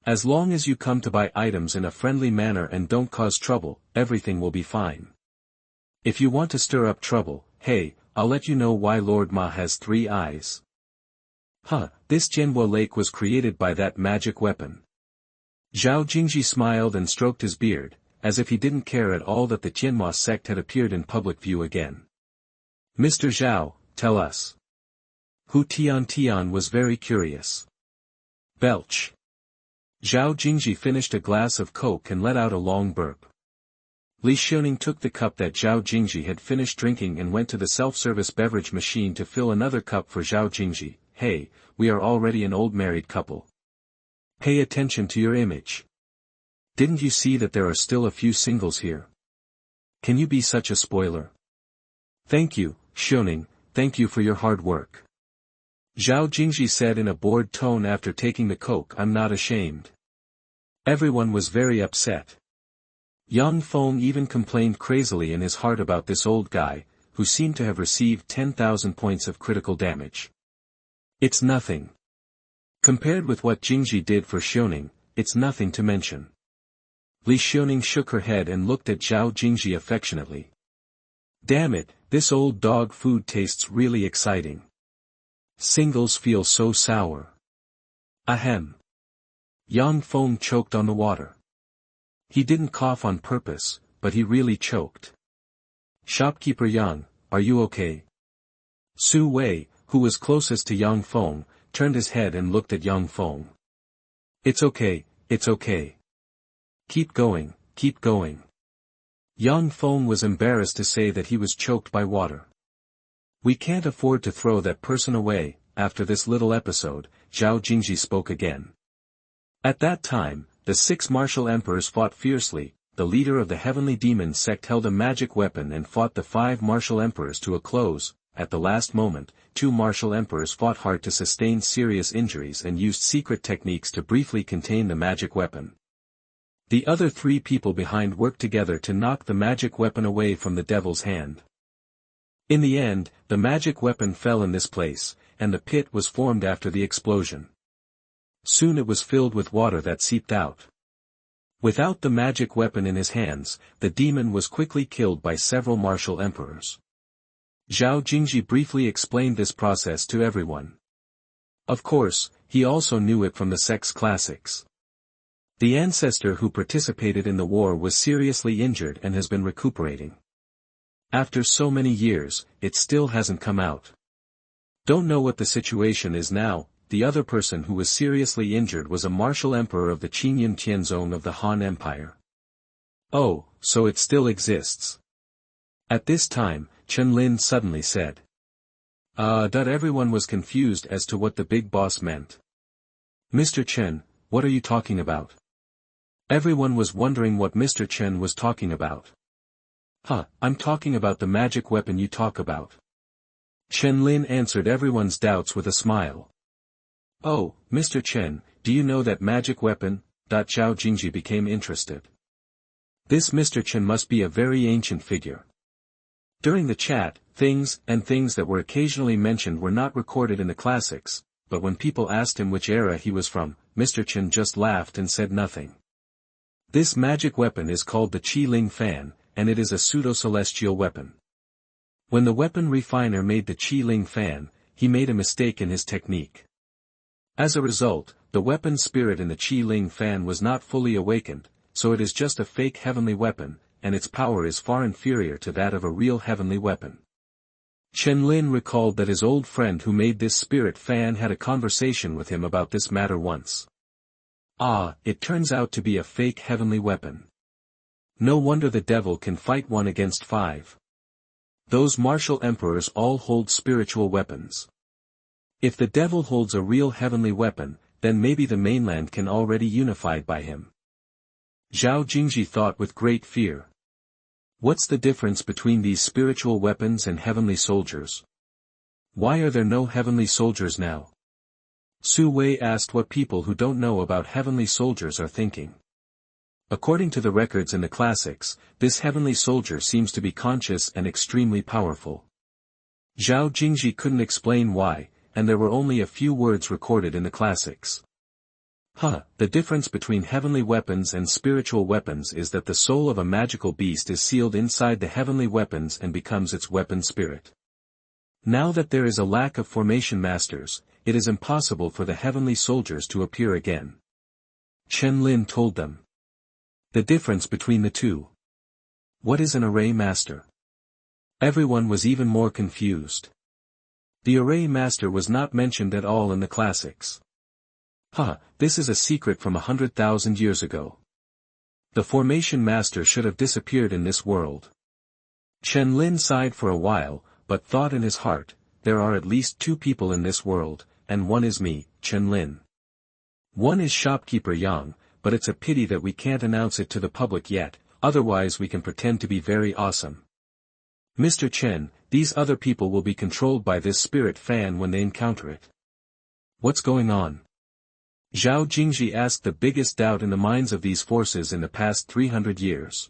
As long as you come to buy items in a friendly manner and don't cause trouble, everything will be fine. If you want to stir up trouble, hey, I'll let you know why Lord Ma has 3 eyes. This Tianbo Lake was created by that magic weapon. Zhao Jingji smiled and stroked his beard, as if he didn't care at all that the Tianma sect had appeared in public view again. Mr. Zhao, tell us. Hu Tian was very curious. Belch. Zhao Jingji finished a glass of coke and let out a long burp. Li Xiaoning took the cup that Zhao Jingji had finished drinking and went to the self-service beverage machine to fill another cup for Zhao Jingji. Hey, we are already an old married couple. Pay attention to your image. Didn't you see that there are still a few singles here? Can you be such a spoiler? Thank you, Xiaoning, thank you for your hard work. Zhao Jingji said in a bored tone after taking the coke. I'm not ashamed. Everyone was very upset. Yang Feng even complained crazily in his heart about this old guy, who seemed to have received 10,000 points of critical damage. It's nothing. Compared with what Jingji did for Xiaoning, it's nothing to mention. Li Xiaoning shook her head and looked at Zhao Jingji affectionately. Damn it, this old dog food tastes really exciting. Singles feel so sour. Ahem. Yang Feng choked on the water. He didn't cough on purpose, but he really choked. Shopkeeper Yang, are you okay? Su Wei, who was closest to Yang Feng, turned his head and looked at Yang Feng. It's okay, it's okay. Keep going, keep going. Yang Feng was embarrassed to say that he was choked by water. We can't afford to throw that person away. After this little episode, Zhao Jingji spoke again. At that time, the 6 martial emperors fought fiercely. The leader of the heavenly demon sect held a magic weapon and fought the 5 martial emperors to a close. At the last moment, 2 martial emperors fought hard to sustain serious injuries and used secret techniques to briefly contain the magic weapon. The other 3 people behind worked together to knock the magic weapon away from the devil's hand. In the end, the magic weapon fell in this place, and the pit was formed after the explosion. Soon it was filled with water that seeped out. Without the magic weapon in his hands, the demon was quickly killed by several martial emperors. Zhao Jingji briefly explained this process to everyone. Of course, he also knew it from the Sect's classics. The ancestor who participated in the war was seriously injured and has been recuperating. After so many years, it still hasn't come out. Don't know what the situation is now. The other person who was seriously injured was a martial emperor of the Qingyun Tianzong of the Han Empire. Oh, so it still exists. At this time, Chen Lin suddenly said. Everyone was confused as to what the big boss meant. Mr. Chen, what are you talking about? Everyone was wondering what Mr. Chen was talking about. I'm talking about the magic weapon you talk about. Chen Lin answered everyone's doubts with a smile. Oh, Mr. Chen, do you know that magic weapon? Zhao Jingji became interested. This Mr. Chen must be a very ancient figure. During the chat, things that were occasionally mentioned were not recorded in the classics, but when people asked him which era he was from, Mr. Chen just laughed and said nothing. This magic weapon is called the Chiling fan, and it is a pseudo-celestial weapon. When the weapon refiner made the Chiling fan, he made a mistake in his technique. As a result, the weapon spirit in the Chiling fan was not fully awakened, so it is just a fake heavenly weapon, and its power is far inferior to that of a real heavenly weapon. Chen Lin recalled that his old friend who made this spirit fan had a conversation with him about this matter once. It turns out to be a fake heavenly weapon. No wonder the devil can fight 1 against 5. Those martial emperors all hold spiritual weapons. If the devil holds a real heavenly weapon, then maybe the mainland can already unified by him. Zhao Jingji thought with great fear. What's the difference between these spiritual weapons and heavenly soldiers? Why are there no heavenly soldiers now? Su Wei asked what people who don't know about heavenly soldiers are thinking. According to the records in the classics, this heavenly soldier seems to be conscious and extremely powerful. Zhao Jingji couldn't explain why, and there were only a few words recorded in the classics. The difference between heavenly weapons and spiritual weapons is that the soul of a magical beast is sealed inside the heavenly weapons and becomes its weapon spirit. Now that there is a lack of formation masters, it is impossible for the heavenly soldiers to appear again. Chen Lin told them. The difference between the two. What is an array master? Everyone was even more confused. The array master was not mentioned at all in the classics. This is a secret from 100,000 years ago. The formation master should have disappeared in this world. Chen Lin sighed for a while, but thought in his heart, there are at least two people in this world, and one is me, Chen Lin. One is shopkeeper Yang, but it's a pity that we can't announce it to the public yet, otherwise we can pretend to be very awesome. Mr. Chen, these other people will be controlled by this spirit fan when they encounter it. What's going on? Zhao Jingji asked the biggest doubt in the minds of these forces in the past 300 years.